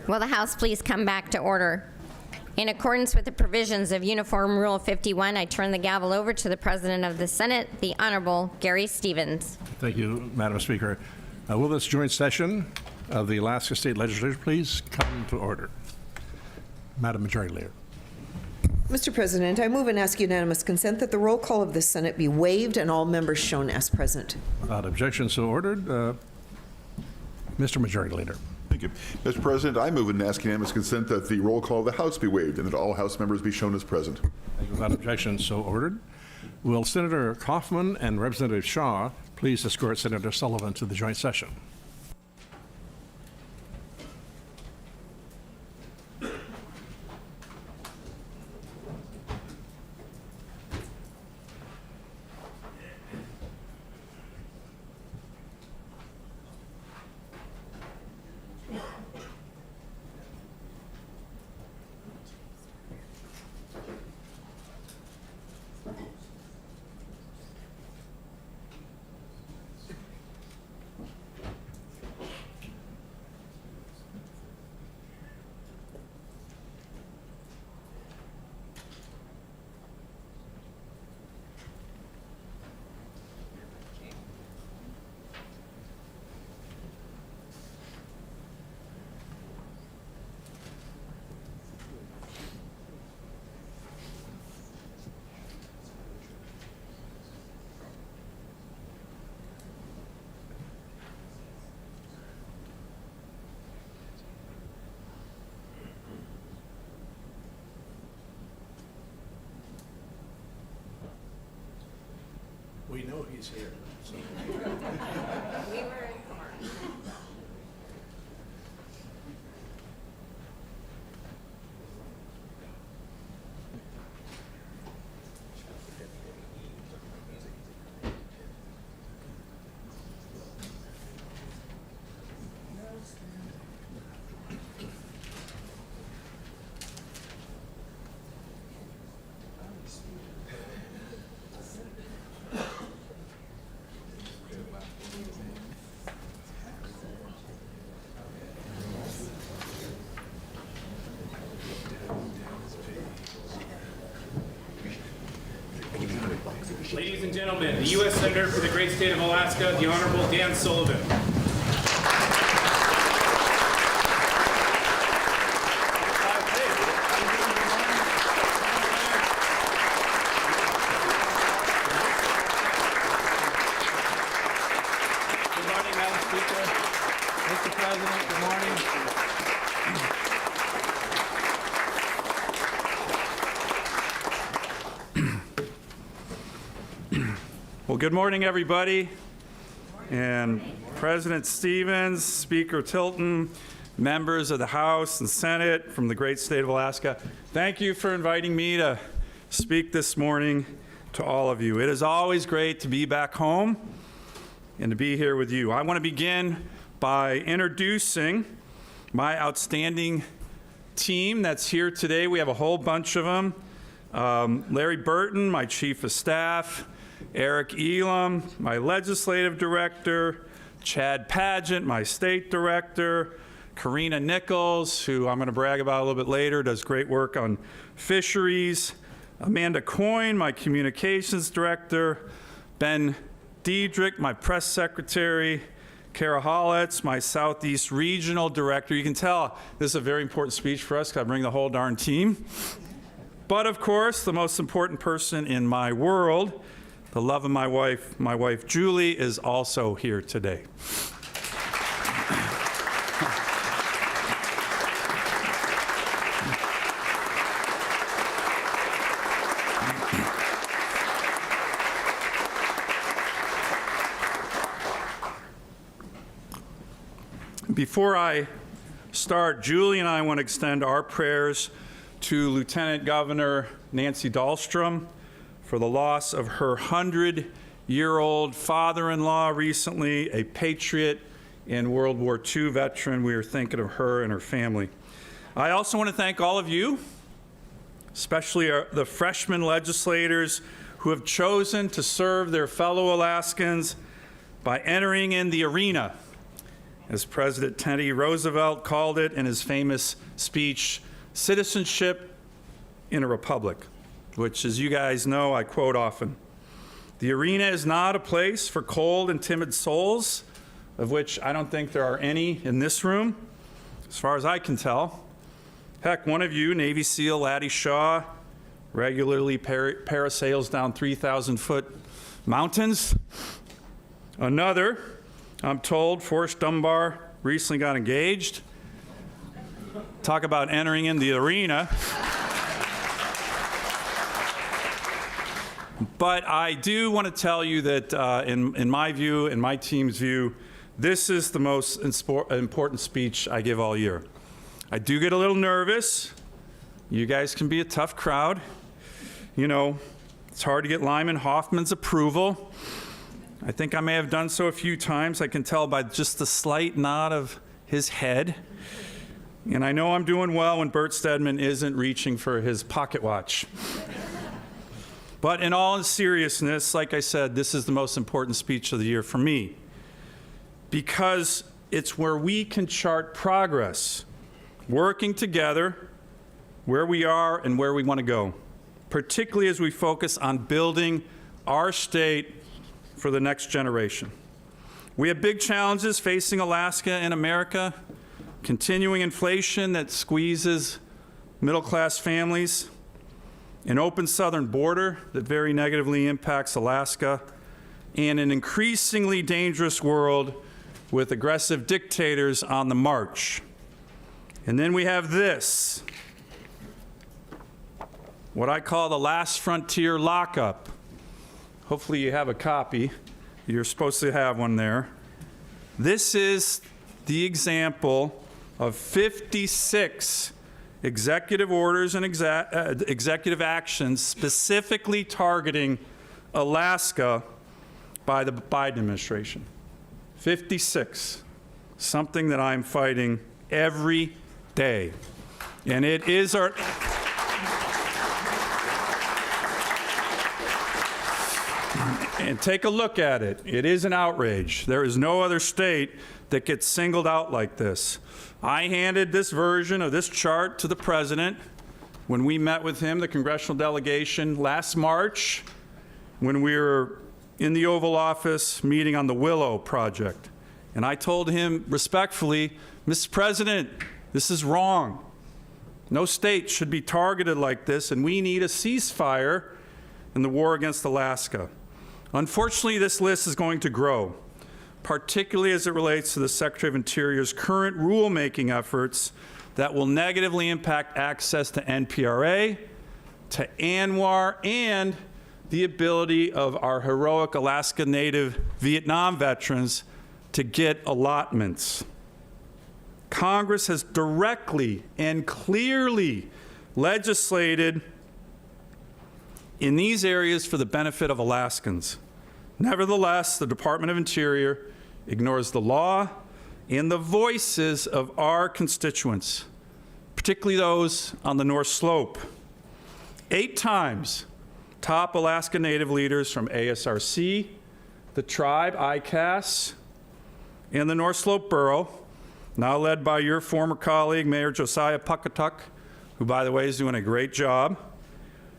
Will the House please come back to order? In accordance with the provisions of Uniform Rule 51, I turn the gavel over to the President of the Senate, the Honorable Gary Stevens. Thank you, Madam Speaker. Will this joint session of the Alaska State Legislature please come to order? Madam Majority Leader. Mr. President, I move and ask unanimous consent that the roll call of the Senate be waived and all members shown as present. Without objection, so ordered. Mr. Majority Leader. Thank you. Mr. President, I move and ask unanimous consent that the roll call of the House be waived and that all House members be shown as present. Thank you. Without objection, so ordered. Will Senator Kaufman and Representative Shaw please escort Senator Sullivan to the joint session? We know he's here. So. We were informed. Ladies and gentlemen, the U.S. Senator for the great state of Alaska, the Honorable Dan Sullivan. Good morning, Madam Speaker. Mr. President, good morning. Well, good morning, everybody. And President Stevens, Speaker Tilton, members of the House and Senate from the great state of Alaska, thank you for inviting me to speak this morning to all of you. It is always great to be back home and to be here with you. I want to begin by introducing my outstanding team that's here today. We have a whole bunch of them. Larry Burton, my Chief of Staff, Eric Elam, my Legislative Director, Chad Pageant, my State Director, Karina Nichols, who I'm going to brag about a little bit later, does great work on fisheries, Amanda Coyne, my Communications Director, Ben Diedrich, my Press Secretary, Kara Hollitz, my Southeast Regional Director. You can tell this is a very important speech for us because I bring the whole darn team. But of course, the most important person in my world, the love of my wife Julie, is also here today. Before I start, Julie and I want to extend our prayers to Lieutenant Governor Nancy Dahlstrom for the loss of her 100-year-old father-in-law recently, a patriot and World War II veteran. We are thinking of her and her family. I also want to thank all of you, especially the freshman legislators who have chosen to serve their fellow Alaskans by entering in the arena as President Teddy Roosevelt called it in his famous speech, citizenship in a republic, which, as you guys know, I quote often. The arena is not a place for cold and timid souls, of which I don't think there are any in this room, as far as I can tell. Heck, one of you, Navy SEAL Laddie Shaw, regularly parasails down 3,000-foot mountains. Another, I'm told, Forrest Dunbar recently got engaged. Talk about entering in the arena. But I do want to tell you that in my view, in my team's view, this is the most important speech I give all year. I do get a little nervous. You guys can be a tough crowd. You know, it's hard to get Lyman Hoffman's approval. I think I may have done so a few times. I can tell by just the slight nod of his head. And I know I'm doing well when Bert Stedman isn't reaching for his pocket watch. But in all seriousness, like I said, this is the most important speech of the year for me, because it's where we can chart progress, working together where we are and where we want to go, particularly as we focus on building our state for the next generation. We have big challenges facing Alaska and America: continuing inflation that squeezes middle-class families, an open southern border that very negatively impacts Alaska, and an increasingly dangerous world with aggressive dictators on the march. And then we have this, what I call the last frontier lockup. Hopefully you have a copy. You're supposed to have one there. This is the example of 56 executive orders and executive actions specifically targeting Alaska by the Biden administration. 56, something that I'm fighting every day. And it is our... And take a look at it. It is an outrage. There is no other state that gets singled out like this. I handed this version of this chart to the president when we met with him, the congressional delegation, last March, when we were in the Oval Office meeting on the Willow Project. And I told him respectfully, Mr. President, this is wrong. No state should be targeted like this, and we need a ceasefire in the war against Alaska. Unfortunately, this list is going to grow, particularly as it relates to the Secretary of Interior's current rulemaking efforts that will negatively impact access to NPRA, to ANWR, and the ability of our heroic Alaska Native Vietnam veterans to get allotments. Congress has directly and clearly legislated in these areas for the benefit of Alaskans. Nevertheless, the Department of Interior ignores the law and the voices of our constituents, particularly those on the North Slope. 8 times, top Alaska Native leaders from ASRC, the tribe, ICAS, and the North Slope Borough, now led by your former colleague, Mayor Josiah Puckatuck, who, by the way, is doing a great job.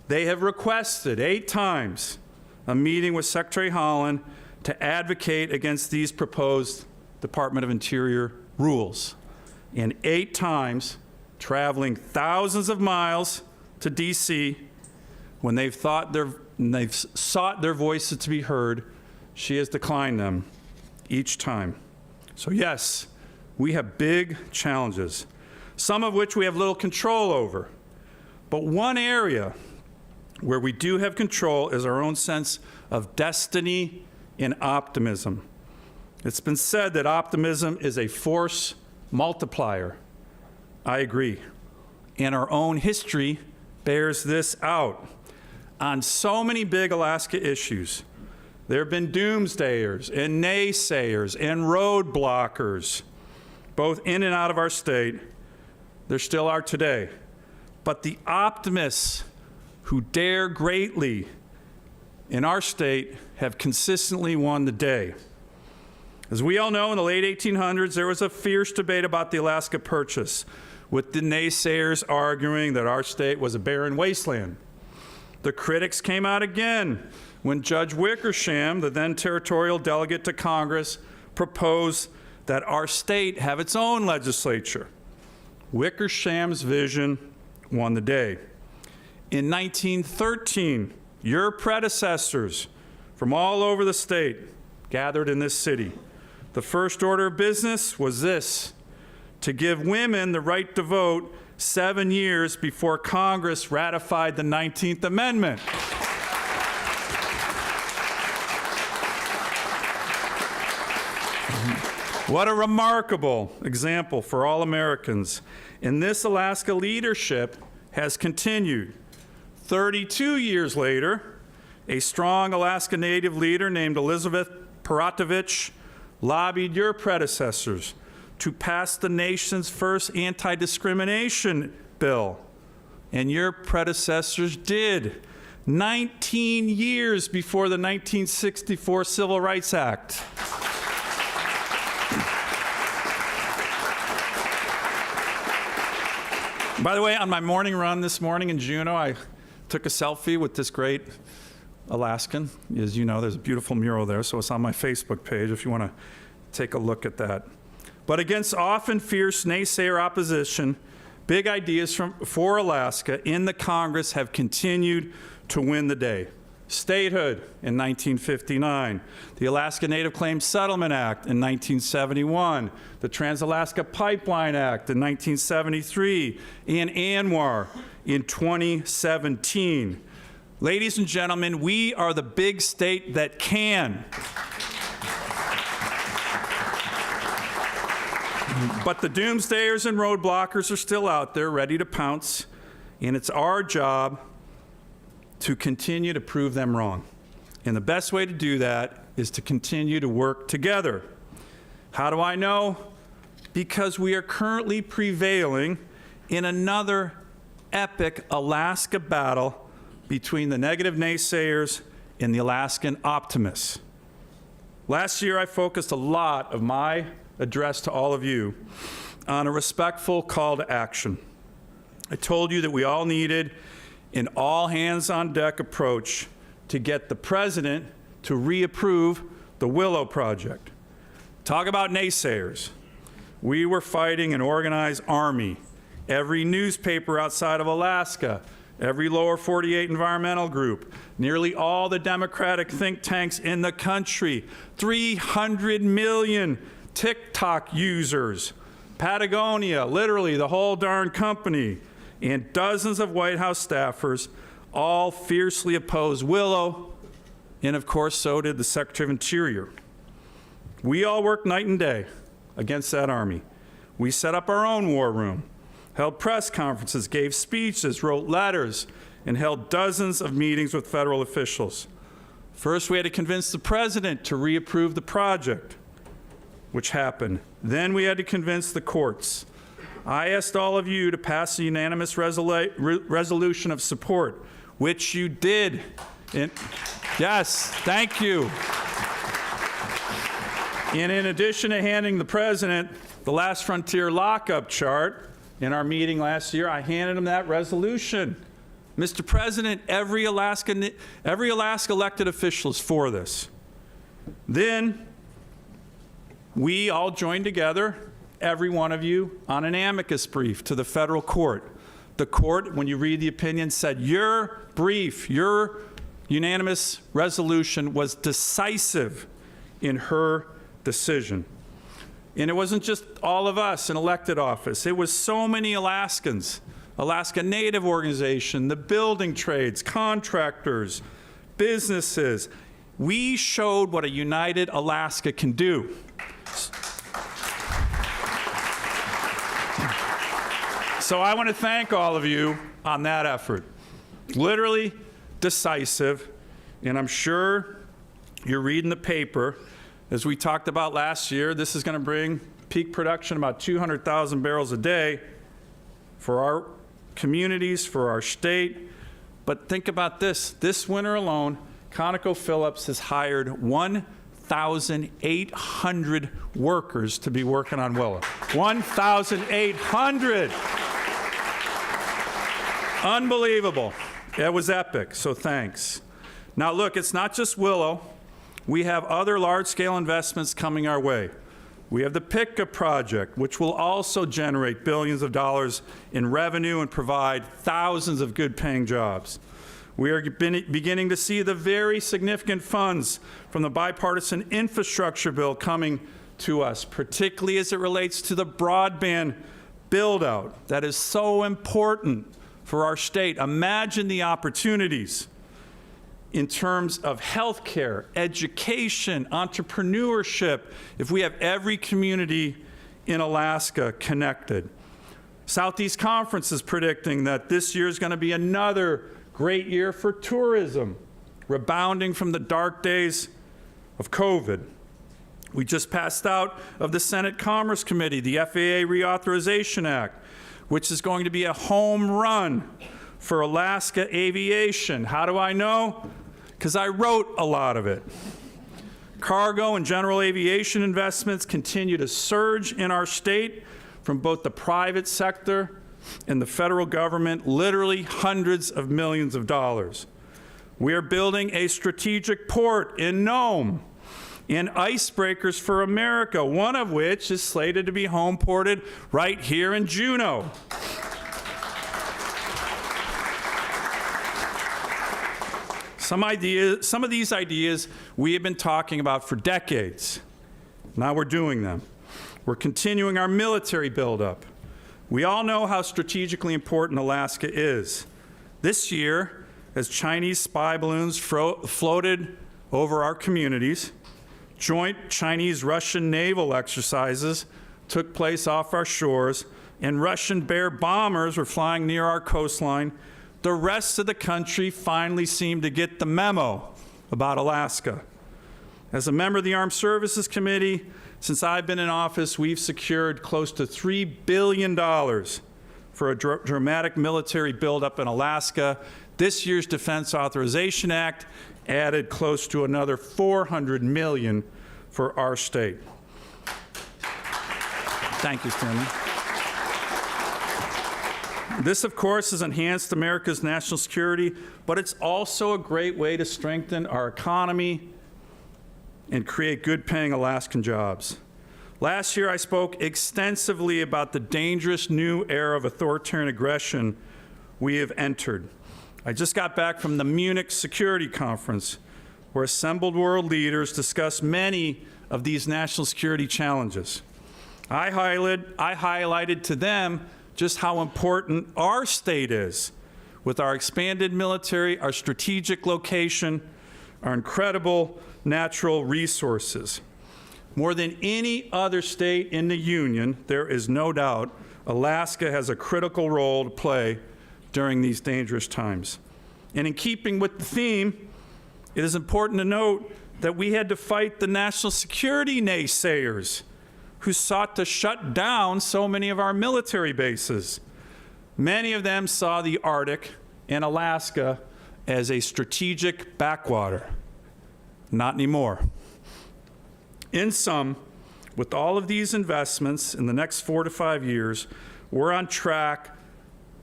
They have requested 8 times a meeting with Secretary Holland to advocate against these proposed Department of Interior rules. And 8 times, traveling thousands of miles to D.C., when they've sought their voices to be heard, she has declined them each time. So yes, we have big challenges, some of which we have little control over. But one area where we do have control is our own sense of destiny and optimism. It's been said that optimism is a force multiplier. I agree. And our own history bears this out. On so many big Alaska issues, there have been doomsdayers and naysayers and roadblockers, both in and out of our state. There still are today. But the optimists who dare greatly in our state have consistently won the day. As we all know, in the late 1800s, there was a fierce debate about the Alaska Purchase, with the naysayers arguing that our state was a barren wasteland. The critics came out again when Judge Wickersham, the then territorial delegate to Congress, proposed that our state have its own legislature. Wickersham's vision won the day. In 1913, your predecessors from all over the state gathered in this city. The first order of business was this: to give women the right to vote 7 years before Congress ratified the 19th Amendment. What a remarkable example for all Americans. And this Alaska leadership has continued. 32 years later, a strong Alaska Native leader named Elizabeth Paratovich lobbied your predecessors to pass the nation's first anti-discrimination bill. And your predecessors did, 19 years before the 1964 Civil Rights Act. By the way, on my morning run this morning in Juneau, I took a selfie with this great Alaskan. As you know, there's a beautiful mural there, so it's on my Facebook page if you want to take a look at that. But against often fierce naysayer opposition, big ideas for Alaska in the Congress have continued to win the day. Statehood in 1959, the Alaska Native Claims Settlement Act in 1971, the Trans-Alaska Pipeline Act in 1973, and ANWR in 2017. Ladies and gentlemen, we are the big state that can. But the doomsdayers and roadblockers are still out there ready to pounce, and it's our job to continue to prove them wrong. And the best way to do that is to continue to work together. How do I know? Because we are currently prevailing in another epic Alaska battle between the negative naysayers and the Alaskan optimists. Last year, I focused a lot of my address to all of you on a respectful call to action. I told you that we all needed an all-hands-on-deck approach to get the president to reapprove the Willow project. Talk about naysayers. We were fighting an organized army. Every newspaper outside of Alaska, every lower 48 environmental group, nearly all the Democratic think tanks in the country, 300 million TikTok users, Patagonia, literally the whole darn company, and dozens of White House staffers all fiercely opposed Willow, and of course so did the Secretary of Interior. We all worked night and day against that army. We set up our own war room, held press conferences, gave speeches, wrote letters, and held dozens of meetings with federal officials. First, we had to convince the president to reapprove the project, which happened. Then we had to convince the courts. I asked all of you to pass a unanimous resolution of support, which you did. Yes, thank you. And in addition to handing the president the last frontier lockup chart in our meeting last year, I handed him that resolution. Mr. President, every Alaska elected official is for this. Then we all joined together, every one of you, on an amicus brief to the federal court. The court, when you read the opinion, said your brief, your unanimous resolution was decisive in her decision. And it wasn't just all of us in elected office. It was so many Alaskans, Alaska Native Organization, the building trades, contractors, businesses. We showed what a united Alaska can do. So I want to thank all of you on that effort. Literally decisive, and I'm sure you're reading the paper. As we talked about last year, this is going to bring peak production about 200,000 barrels a day for our communities, for our state. But think about this. This winter alone, ConocoPhillips has hired 1,000 1,800 workers to be working on Willow. 1,800! Unbelievable. That was epic, so thanks. Now look, it's not just Willow. We have other large-scale investments coming our way. We have the Pitka project, which will also generate billions of dollars in revenue and provide thousands of good-paying jobs. We are beginning to see the very significant funds from the bipartisan infrastructure bill coming to us, particularly as it relates to the broadband build-out that is so important for our state. Imagine the opportunities in terms of healthcare, education, entrepreneurship, if we have every community in Alaska connected. Southeast Conference is predicting that this year is going to be another great year for tourism, rebounding from the dark days of COVID. We just passed out of the Senate Commerce Committee the FAA Reauthorization Act, which is going to be a home run for Alaska aviation. How do I know? Because I wrote a lot of it. Cargo and general aviation investments continue to surge in our state from both the private sector and the federal government, literally hundreds of millions of dollars. We are building a strategic port in Nome and icebreakers for America, one of which is slated to be home ported right here in Juneau. Some of these ideas we have been talking about for decades. Now we're doing them. We're continuing our military buildup. We all know how strategically important Alaska is. This year, as Chinese spy balloons floated over our communities, joint Chinese-Russian naval exercises took place off our shores, and Russian Bear bombers were flying near our coastline, the rest of the country finally seemed to get the memo about Alaska. As a member of the Armed Services Committee, since I've been in office, we've secured close to $3 billion for a dramatic military buildup in Alaska. This year's Defense Authorization Act added close to another $400 million for our state. Thank you, Stanley. This, of course, has enhanced America's national security, but it's also a great way to strengthen our economy and create good-paying Alaskan jobs. Last year, I spoke extensively about the dangerous new era of authoritarian aggression we have entered. I just got back from the Munich Security Conference, where assembled world leaders discussed many of these national security challenges. I highlighted to them just how important our state is with our expanded military, our strategic location, our incredible natural resources. More than any other state in the Union, there is no doubt Alaska has a critical role to play during these dangerous times. And in keeping with the theme, it is important to note that we had to fight the national security naysayers who sought to shut down so many of our military bases. Many of them saw the Arctic and Alaska as a strategic backwater. Not anymore. In sum, with all of these investments in the next 4 to 5 years, we're on track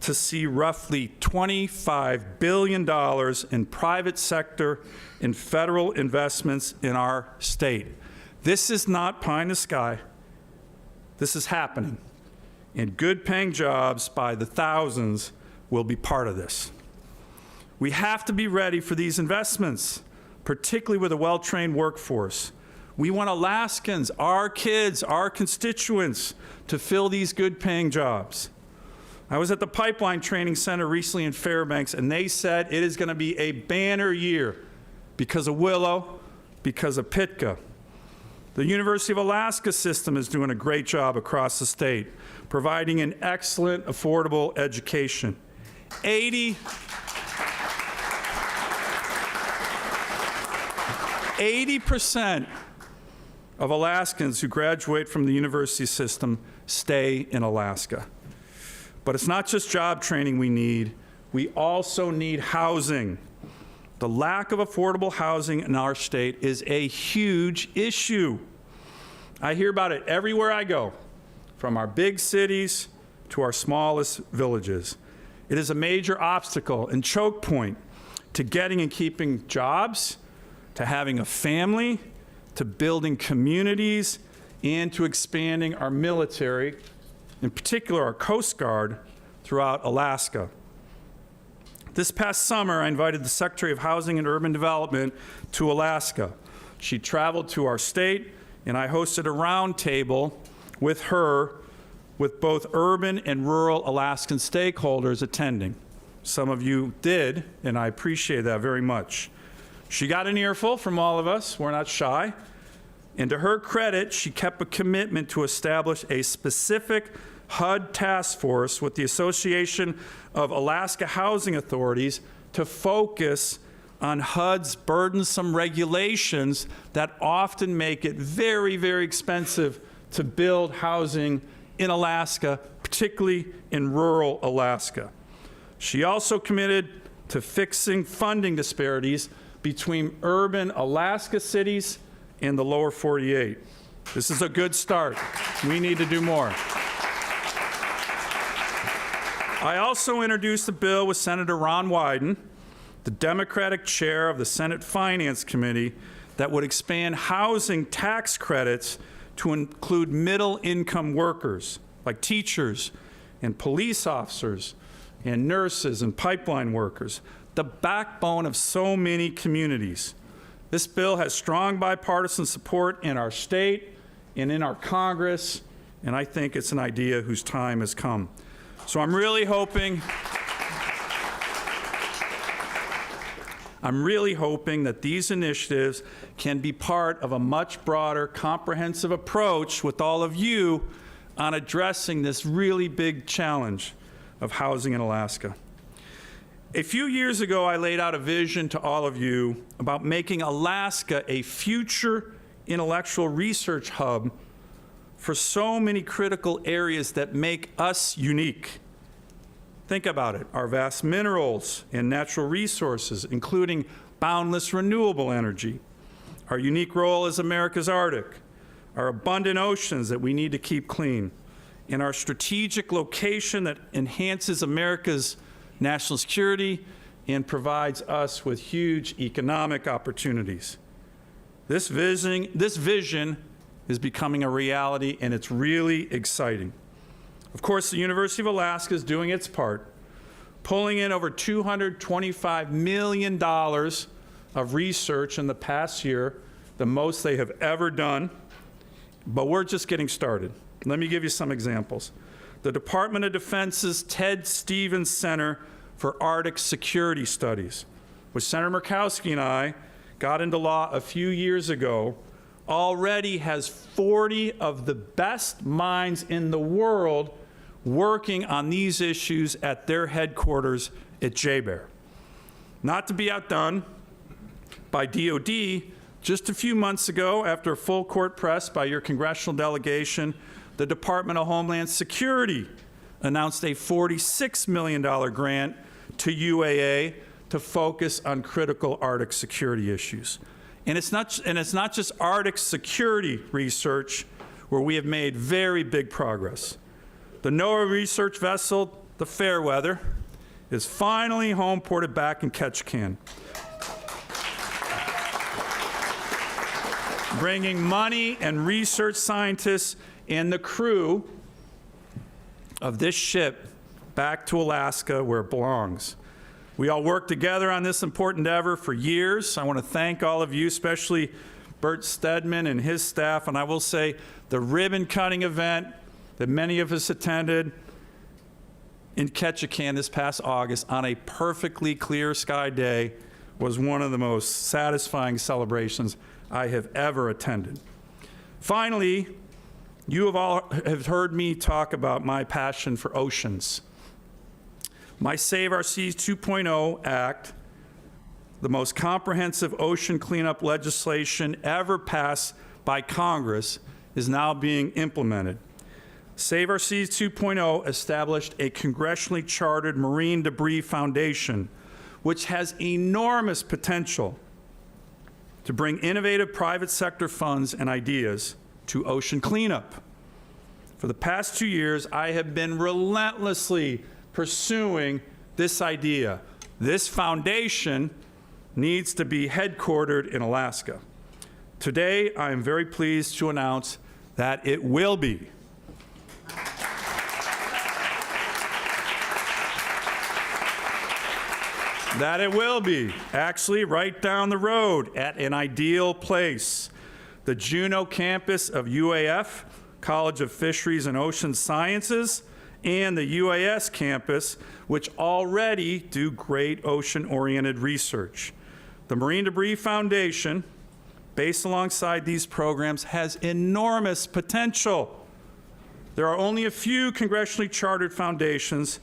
to see roughly $25 billion in private sector and federal investments in our state. This is not pie in the sky. This is happening. And good-paying jobs by the thousands will be part of this. We have to be ready for these investments, particularly with a well-trained workforce. We want Alaskans, our kids, our constituents, to fill these good-paying jobs. I was at the Pipeline Training Center recently in Fairbanks, and they said it is going to be a banner year because of Willow, because of Pitka. The University of Alaska system is doing a great job across the state, providing an excellent, affordable education. 80% of Alaskans who graduate from the university system stay in Alaska. But it's not just job training we need. We also need housing. The lack of affordable housing in our state is a huge issue. I hear about it everywhere I go, from our big cities to our smallest villages. It is a major obstacle and choke point to getting and keeping jobs, to having a family, to building communities, and to expanding our military, in particular our Coast Guard, throughout Alaska. This past summer, I invited the Secretary of Housing and Urban Development to Alaska. She traveled to our state, and I hosted a roundtable with her, with both urban and rural Alaskan stakeholders attending. Some of you did, and I appreciate that very much. She got an earful from all of us. We're not shy. And to her credit, she kept a commitment to establish a specific HUD task force with the Association of Alaska Housing Authorities to focus on HUD's burdensome regulations that often make it very, very expensive to build housing in Alaska, particularly in rural Alaska. She also committed to fixing funding disparities between urban Alaska cities and the lower 48. This is a good start. We need to do more. I also introduced a bill with Senator Ron Wyden, the Democratic chair of the Senate Finance Committee, that would expand housing tax credits to include middle-income workers, like teachers and police officers and nurses and pipeline workers, the backbone of so many communities. This bill has strong bipartisan support in our state and in our Congress, and I think it's an idea whose time has come. So I'm really hoping that these initiatives can be part of a much broader, comprehensive approach with all of you on addressing this really big challenge of housing in Alaska. A few years ago, I laid out a vision to all of you about making Alaska a future intellectual research hub for so many critical areas that make us unique. Think about it, our vast minerals and natural resources, including boundless renewable energy, our unique role as America's Arctic, our abundant oceans that we need to keep clean, and our strategic location that enhances America's national security and provides us with huge economic opportunities. This vision is becoming a reality, and it's really exciting. Of course, the University of Alaska is doing its part, pulling in over $225 million of research in the past year, the most they have ever done, but we're just getting started. Let me give you some examples. The Department of Defense's Ted Stevens Center for Arctic Security Studies, which Senator Murkowski and I got into law a few years ago, already has 40 of the best minds in the world working on these issues at their headquarters at JBER. Not to be outdone by DOD, just a few months ago, after a full court press by your congressional delegation, the Department of Homeland Security announced a $46 million grant to UAA to focus on critical Arctic security issues. And it's not just Arctic security research where we have made very big progress. The NOAA research vessel, the Fairweather, is finally home ported back in Ketchikan, bringing money and research scientists and the crew of this ship back to Alaska where it belongs. We all worked together on this important endeavor for years. I want to thank all of you, especially Bert Stedman and his staff. And I will say the ribbon-cutting event that many of us attended in Ketchikan this past August on a perfectly clear sky day was one of the most satisfying celebrations I have ever attended. Finally, you have all heard me talk about my passion for oceans. My Save Our Seas 2.0 Act, the most comprehensive ocean cleanup legislation ever passed by Congress, is now being implemented. Save Our Seas 2.0 established a congressionally chartered marine debris foundation which has enormous potential to bring innovative private sector funds and ideas to ocean cleanup. For the past 2 years, I have been relentlessly pursuing this idea. This foundation needs to be headquartered in Alaska. Today, I am very pleased to announce that it will be. That it will be, actually right down the road at an ideal place. The Juneau campus of UAF, College of Fisheries and Ocean Sciences, and the UAS campus, which already do great ocean-oriented research. The Marine Debris Foundation, based alongside these programs, has enormous potential. There are only a few congressionally chartered foundations,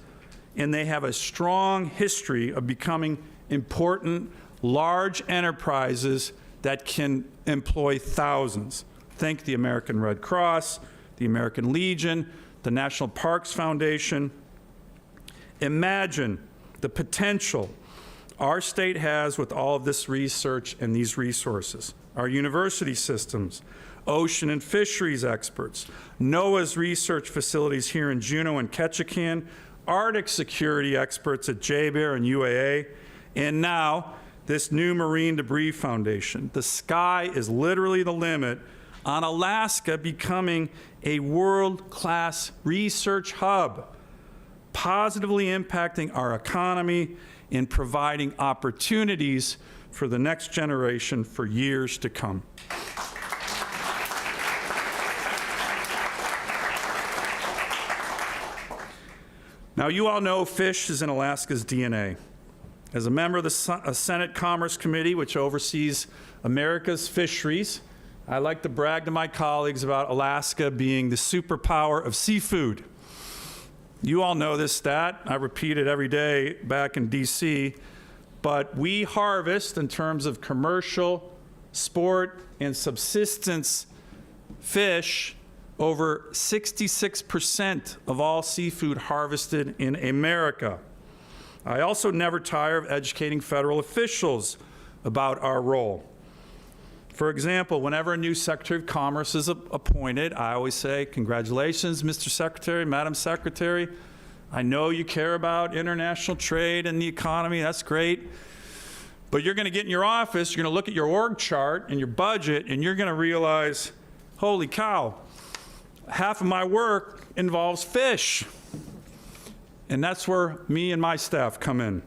and they have a strong history of becoming important, large enterprises that can employ thousands. Think the American Red Cross, the American Legion, the National Parks Foundation. Imagine the potential our state has with all of this research and these resources. Our university systems, ocean and fisheries experts, NOAA's research facilities here in Juneau and Ketchikan, Arctic security experts at JBER and UAA, and now this new Marine Debris Foundation. The sky is literally the limit on Alaska becoming a world-class research hub, positively impacting our economy and providing opportunities for the next generation for years to come. Now, you all know fish is in Alaska's DNA. As a member of the Senate Commerce Committee, which oversees America's fisheries, I like to brag to my colleagues about Alaska being the superpower of seafood. You all know this stat. I repeat it every day back in DC. But we harvest, in terms of commercial, sport, and subsistence fish, over 66% of all seafood harvested in America. I also never tire of educating federal officials about our role. For example, whenever a new Secretary of Commerce is appointed, I always say, congratulations, Mr. Secretary, Madam Secretary. I know you care about international trade and the economy, that's great. But you're gonna get in your office, you're gonna look at your org chart and your budget, and you're gonna realize, holy cow, half of my work involves fish. And that's where me and my staff come in.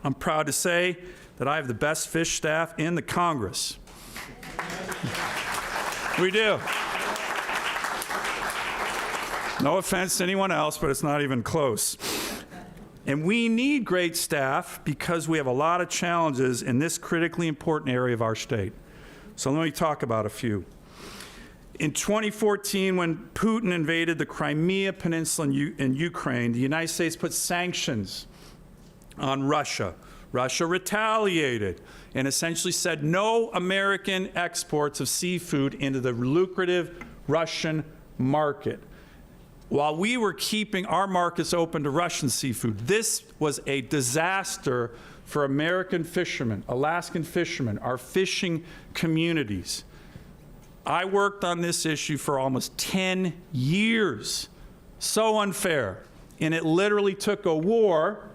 I'm proud to say that I have the best fish staff in the Congress. We do. No offense to anyone else, but it's not even close. And we need great staff because we have a lot of challenges in this critically important area of our state. So let me talk about a few. In 2014, when Putin invaded the Crimea Peninsula in Ukraine, the United States put sanctions on Russia. Russia retaliated and essentially said no American exports of seafood into the lucrative Russian market. While we were keeping our markets open to Russian seafood, this was a disaster for American fishermen, Alaskan fishermen, our fishing communities. I worked on this issue for almost 10 years. So unfair. And it literally took a war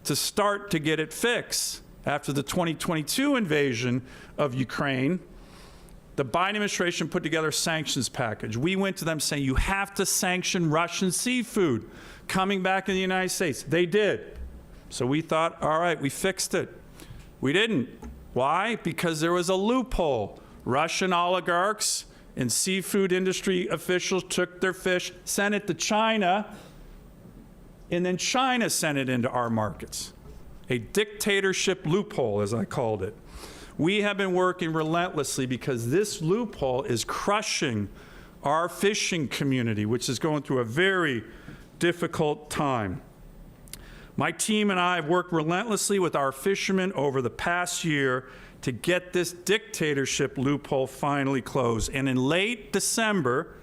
to start to get it fixed. After the 2022 invasion of Ukraine, the Biden administration put together a sanctions package. We went to them saying, you have to sanction Russian seafood coming back in the United States. They did. So we thought, all right, we fixed it. We didn't. Why? Because there was a loophole. Russian oligarchs and seafood industry officials took their fish, sent it to China, and then China sent it into our markets. A dictatorship loophole, as I called it. We have been working relentlessly because this loophole is crushing our fishing community, which is going through a very difficult time. My team and I have worked relentlessly with our fishermen over the past year to get this dictatorship loophole finally closed. And in late December,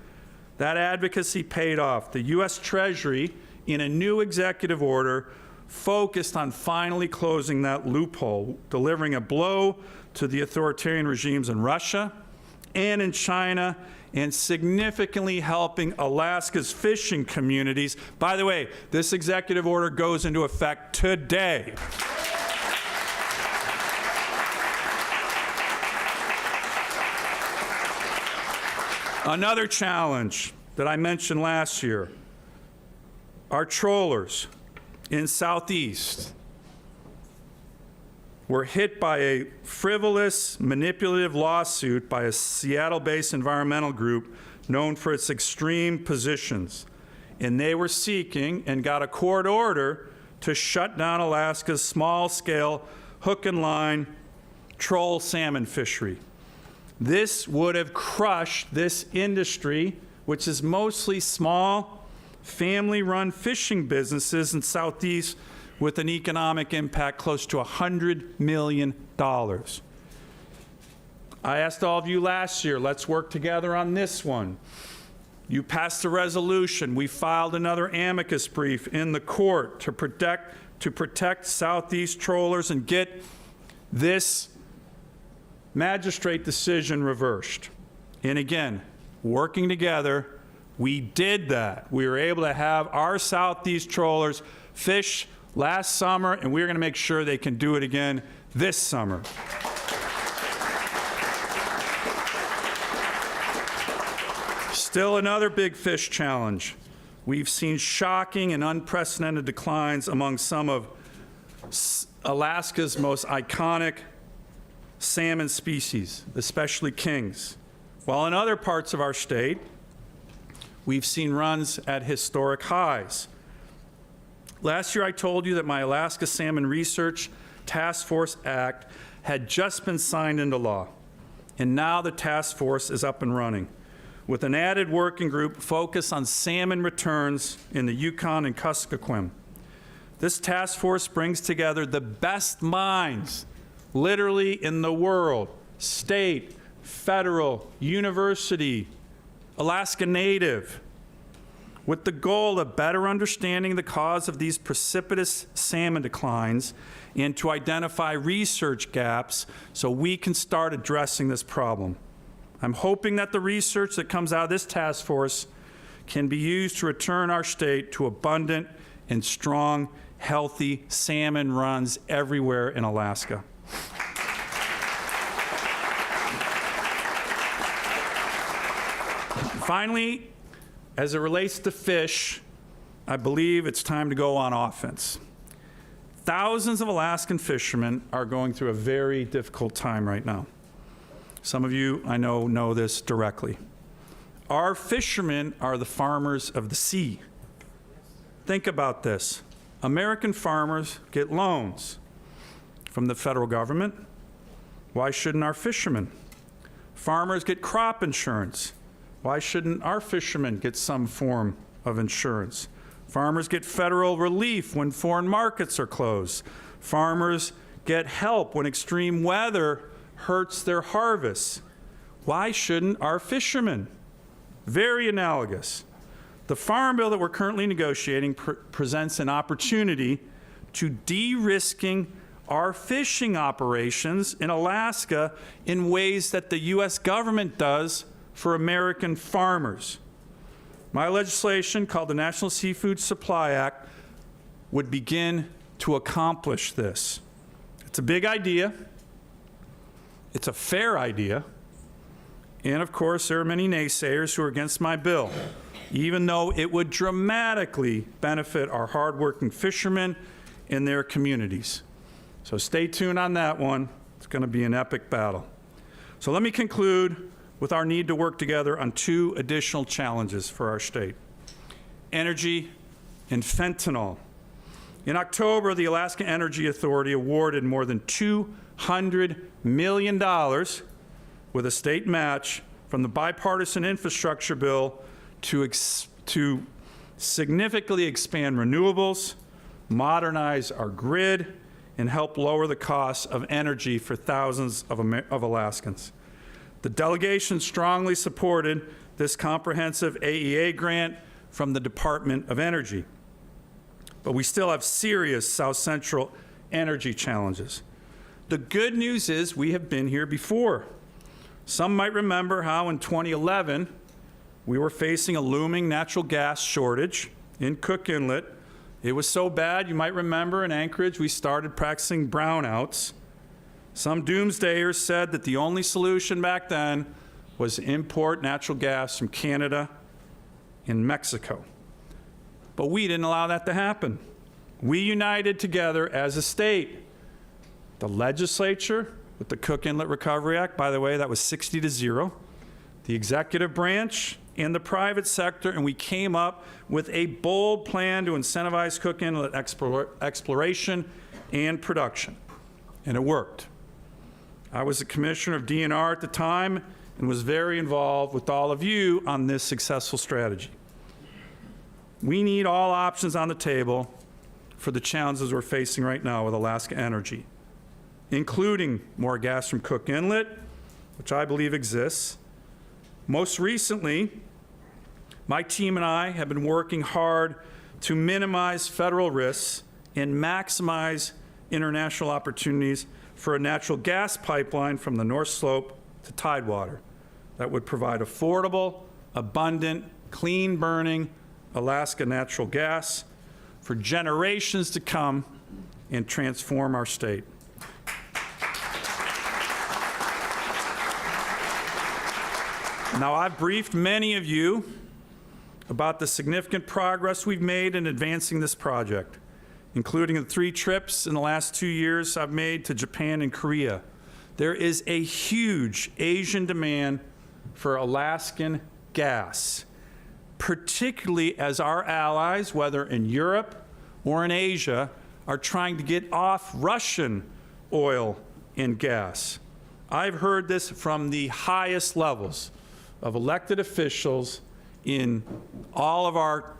that advocacy paid off. The U.S. Treasury, in a new executive order, focused on finally closing that loophole, delivering a blow to the authoritarian regimes in Russia and in China, and significantly helping Alaska's fishing communities. By the way, this executive order goes into effect today. Another challenge that I mentioned last year, our trawlers in Southeast were hit by a frivolous, manipulative lawsuit by a Seattle-based environmental group known for its extreme positions. And they were seeking and got a court order to shut down Alaska's small-scale hook and line troll salmon fishery. This would have crushed this industry, which is mostly small, family-run fishing businesses in Southeast with an economic impact close to $100 million. I asked all of you last year, let's work together on this one. You passed a resolution. We filed another amicus brief in the court to protect Southeast trawlers and get this magistrate decision reversed. And again, working together, we did that. We were able to have our Southeast trawlers fish last summer, and we're going to make sure they can do it again this summer. Still another big fish challenge. We've seen shocking and unprecedented declines among some of Alaska's most iconic salmon species, especially kings. While in other parts of our state, we've seen runs at historic highs. Last year, I told you that my Alaska Salmon Research Task Force Act had just been signed into law, and now the task force is up and running, with an added working group focused on salmon returns in the Yukon and Kuskokwim. This task force brings together the best minds, literally in the world, state, federal, university, Alaska Native, with the goal of better understanding the cause of these precipitous salmon declines and to identify research gaps so we can start addressing this problem. I'm hoping that the research that comes out of this task force can be used to return our state to abundant and strong, healthy salmon runs everywhere in Alaska. Finally, as it relates to fish, I believe it's time to go on offense. Thousands of Alaskan fishermen are going through a very difficult time right now. Some of you, I know this directly. Our fishermen are the farmers of the sea. Think about this. American farmers get loans from the federal government. Why shouldn't our fishermen? Farmers get crop insurance. Why shouldn't our fishermen get some form of insurance? Farmers get federal relief when foreign markets are closed. Farmers get help when extreme weather hurts their harvests. Why shouldn't our fishermen? Very analogous. The farm bill that we're currently negotiating presents an opportunity to de-risking our fishing operations in Alaska in ways that the U.S. government does for American farmers. My legislation, called the National Seafood Supply Act, would begin to accomplish this. It's a big idea. It's a fair idea. And of course, there are many naysayers who are against my bill, even though it would dramatically benefit our hardworking fishermen and their communities. So stay tuned on that one. It's going to be an epic battle. So let me conclude with our need to work together on two additional challenges for our state: energy and fentanyl. In October, the Alaska Energy Authority awarded more than $200 million with a state match from the bipartisan infrastructure bill to significantly expand renewables, modernize our grid, and help lower the costs of energy for thousands of Alaskans. The delegation strongly supported this comprehensive AEA grant from the Department of Energy. but we still have serious South Central energy challenges. The good news is we have been here before. Some might remember how in 2011, we were facing a looming natural gas shortage in Cook Inlet. It was so bad, you might remember in Anchorage, we started practicing brownouts. Some doomsdayers said that the only solution back then was to import natural gas from Canada and Mexico. But we didn't allow that to happen. We united together as a state. The legislature, with the Cook Inlet Recovery Act, by the way, that was 60-0, the executive branch and the private sector, and we came up with a bold plan to incentivize Cook Inlet exploration and production, and it worked. I was the commissioner of DNR at the time and was very involved with all of you on this successful strategy. We need all options on the table for the challenges we're facing right now with Alaska Energy, including more gas from Cook Inlet, which I believe exists. Most recently, my team and I have been working hard to minimize federal risks and maximize international opportunities for a natural gas pipeline from the North Slope to Tidewater that would provide affordable, abundant, clean-burning Alaska natural gas for generations to come and transform our state. Now, I've briefed many of you about the significant progress we've made in advancing this project, including the 3 trips in the last 2 years I've made to Japan and Korea. There is a huge Asian demand for Alaskan gas, particularly as our allies, whether in Europe or in Asia, are trying to get off Russian oil and gas. I've heard this from the highest levels of elected officials in all of our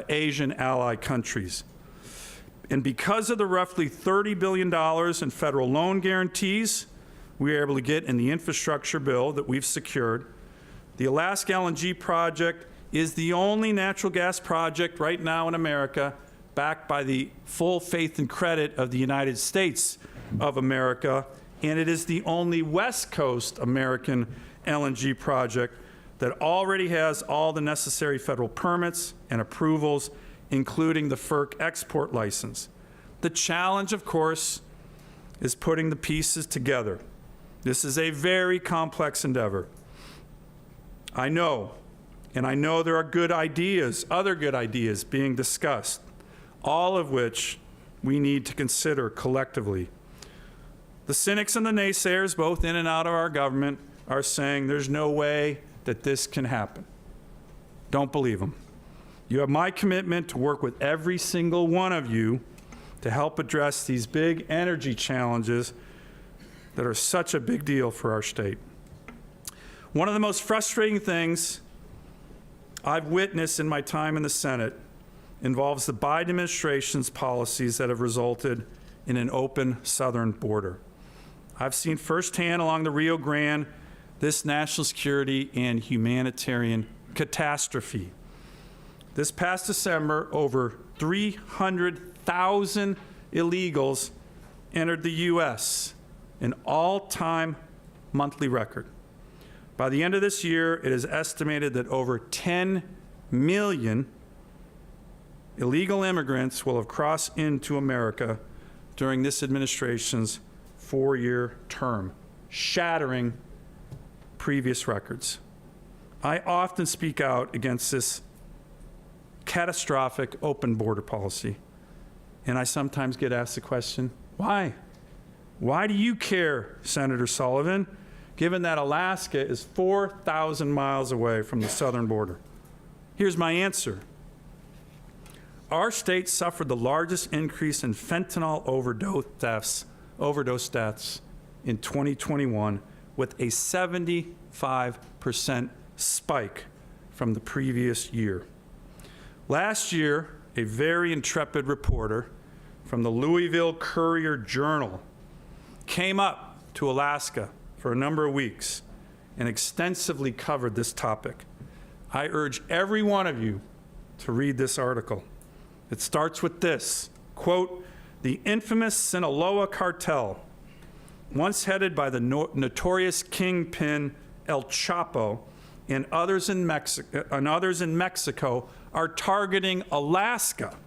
Asian ally countries. And because of the roughly $30 billion in federal loan guarantees we were able to get in the infrastructure bill that we've secured, the Alaska LNG project is the only natural gas project right now in America backed by the full faith and credit of the United States of America, and it is the only West Coast American LNG project that already has all the necessary federal permits and approvals, including the FERC export license. The challenge, of course, is putting the pieces together. This is a very complex endeavor. I know, and I know there are good ideas, other good ideas being discussed, all of which we need to consider collectively. The cynics and the naysayers, both in and out of our government, are saying there's no way that this can happen. Don't believe them. You have my commitment to work with every single one of you to help address these big energy challenges that are such a big deal for our state. One of the most frustrating things I've witnessed in my time in the Senate involves the Biden administration's policies that have resulted in an open southern border. I've seen firsthand along the Rio Grande this national security and humanitarian catastrophe. This past December, over 300,000 illegals entered the U.S., an all-time monthly record. By the end of this year, it is estimated that over 10 million illegal immigrants will have crossed into America during this administration's 4-year term, shattering previous records. I often speak out against this catastrophic open border policy, and I sometimes get asked the question, why? Why do you care, Senator Sullivan, given that Alaska is 4,000 miles away from the southern border? Here's my answer. Our state suffered the largest increase in fentanyl overdose deaths in 2021, with a 75% spike from the previous year. Last year, a very intrepid reporter from the Louisville Courier-Journal came up to Alaska for a number of weeks and extensively covered this topic. I urge every one of you to read this article. It starts with this, quote, "The infamous Sinaloa cartel, once headed by the notorious kingpin El Chapo and others in Mexico, are targeting Alaska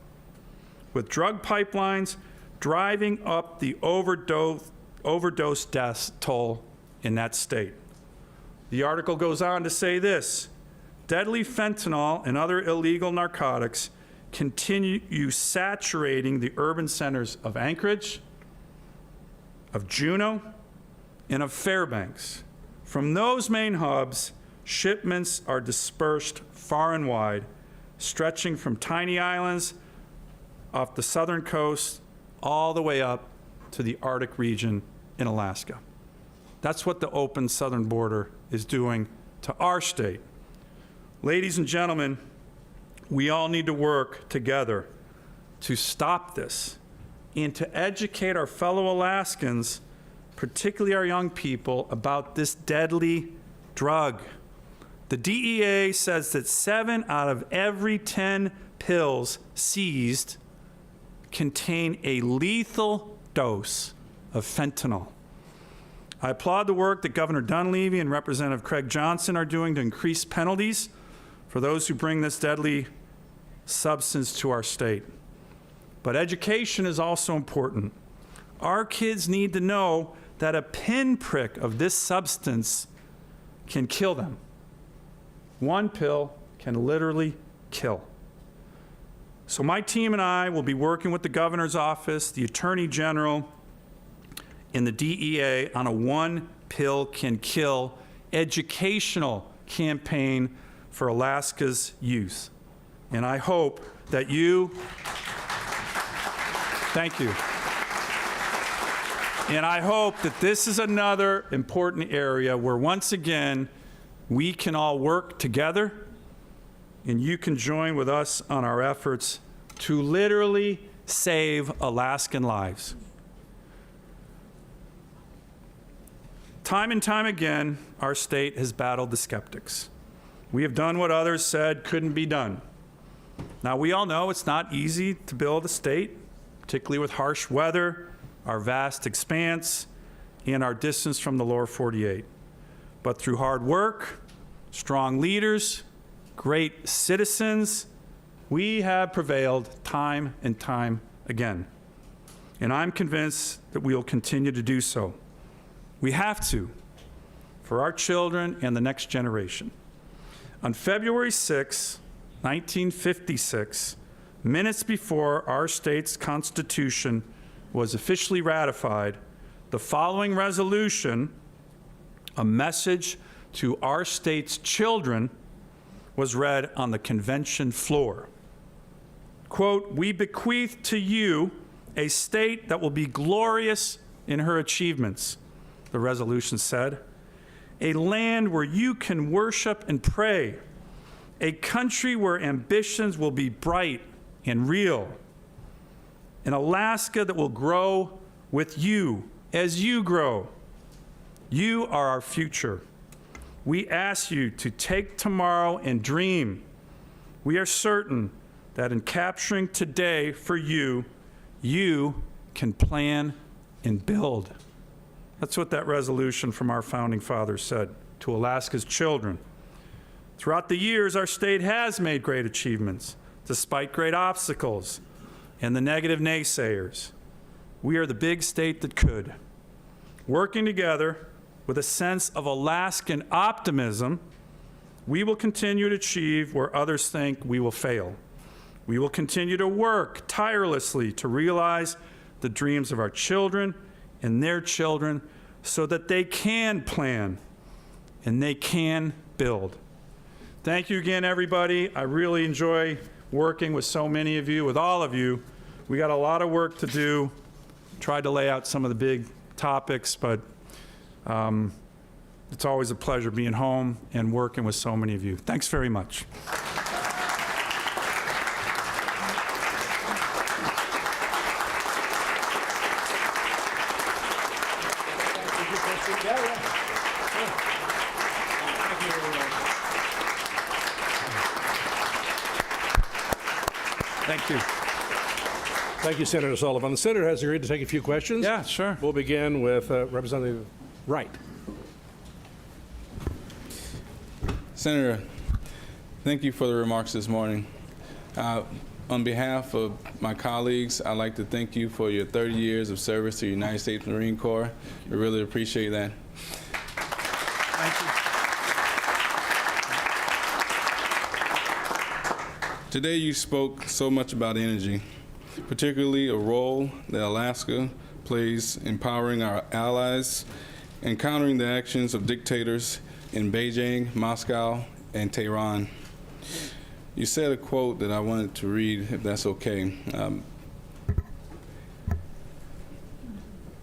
with drug pipelines, driving up the overdose death toll in that state." The article goes on to say this: "Deadly fentanyl and other illegal narcotics continue saturating the urban centers of Anchorage, of Juneau, and of Fairbanks. From those main hubs, shipments are dispersed far and wide, stretching from tiny islands off the southern coast all the way up to the Arctic region in Alaska." That's what the open southern border is doing to our state. Ladies and gentlemen, we all need to work together to stop this and to educate our fellow Alaskans, particularly our young people, about this deadly drug. The DEA says that 7 out of every 10 pills seized contain a lethal dose of fentanyl. I applaud the work that Governor Dunleavy and Representative Craig Johnson are doing to increase penalties for those who bring this deadly substance to our state. But education is also important. Our kids need to know that a pinprick of this substance can kill them. One pill can literally kill. So my team and I will be working with the governor's office, the attorney general, and the DEA on a one pill can kill educational campaign for Alaska's youth. And I hope that you, thank you. And I hope that this is another important area where once again, we can all work together and you can join with us on our efforts to literally save Alaskan lives. Time and time again, our state has battled the skeptics. We have done what others said couldn't be done. Now, we all know it's not easy to build a state, particularly with harsh weather, our vast expanse, and our distance from the lower 48. But through hard work, strong leaders, great citizens, we have prevailed time and time again. And I'm convinced that we will continue to do so. We have to, for our children and the next generation. On February 6, 1956, minutes before our state's Constitution was officially ratified, the following resolution, a message to our state's children, was read on the convention floor. Quote, "We bequeath to you a state that will be glorious in her achievements," the resolution said, "a land where you can worship and pray, a country where ambitions will be bright and real, an Alaska that will grow with you as you grow. You are our future. We ask you to take tomorrow and dream. We are certain that in capturing today for you, you can plan and build." That's what that resolution from our founding fathers said to Alaska's children. Throughout the years, our state has made great achievements, despite great obstacles and the negative naysayers. We are the big state that could. Working together with a sense of Alaskan optimism, we will continue to achieve where others think we will fail. We will continue to work tirelessly to realize the dreams of our children and their children so that they can plan and they can build. Thank you again, everybody. I really enjoy working with so many of you, with all of you. We got a lot of work to do. Tried to lay out some of the big topics, but it's always a pleasure being home and working with so many of you. Thanks very much. Thank you. Thank you, Senator Sullivan. The senator has agreed to take a few questions. Yeah, sure. We'll begin with Representative Wright. Senator, thank you for the remarks this morning. On behalf of my colleagues, I'd like to thank you for your 30 years of service to the United States Marine Corps. We really appreciate that. Today you spoke so much about energy, particularly a role that Alaska plays in empowering our allies and countering the actions of dictators in Beijing, Moscow, and Tehran. You said a quote that I wanted to read, if that's okay.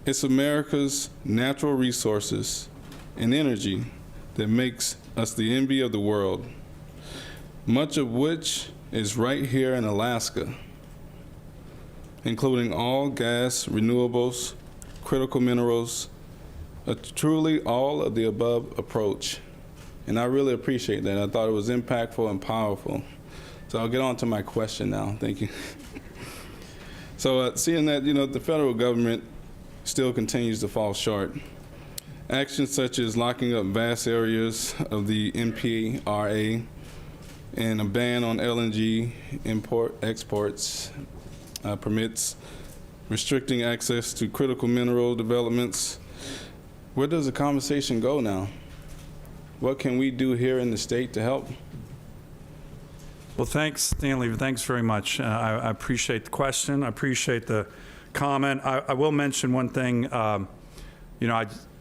It's America's natural resources and energy that makes us the envy of the world, much of which is right here in Alaska, including all gas, renewables, critical minerals, a truly all of the above approach. And I really appreciate that. I thought it was impactful and powerful. So I'll get on to my question now. Thank you. So seeing that, the federal government still continues to fall short. Actions such as locking up vast areas of the NPRA and a ban on LNG exports permits, restricting access to critical mineral developments. Where does the conversation go now? What can we do here in the state to help? Well, thanks, Stanley. Thanks very much. I appreciate the question. I appreciate the comment. I will mention one thing.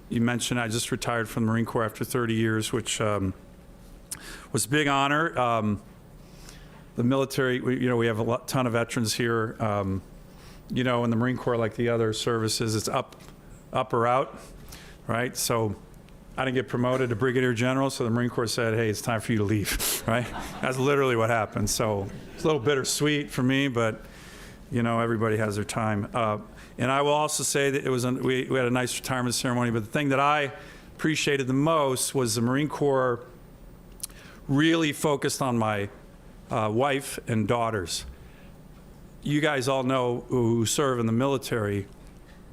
You mentioned I just retired from the Marine Corps after 30 years, which was a big honor. The military, we have a ton of veterans here. In the Marine Corps, like the other services, it's up or out, right? So I didn't get promoted to brigadier general, so the Marine Corps said, hey, it's time for you to leave, right? That's literally what happened. So it's a little bittersweet for me, but, everybody has their time. And I will also say that we had a nice retirement ceremony, but the thing that I appreciated the most was the Marine Corps really focused on my wife and daughters. You guys all know who serve in the military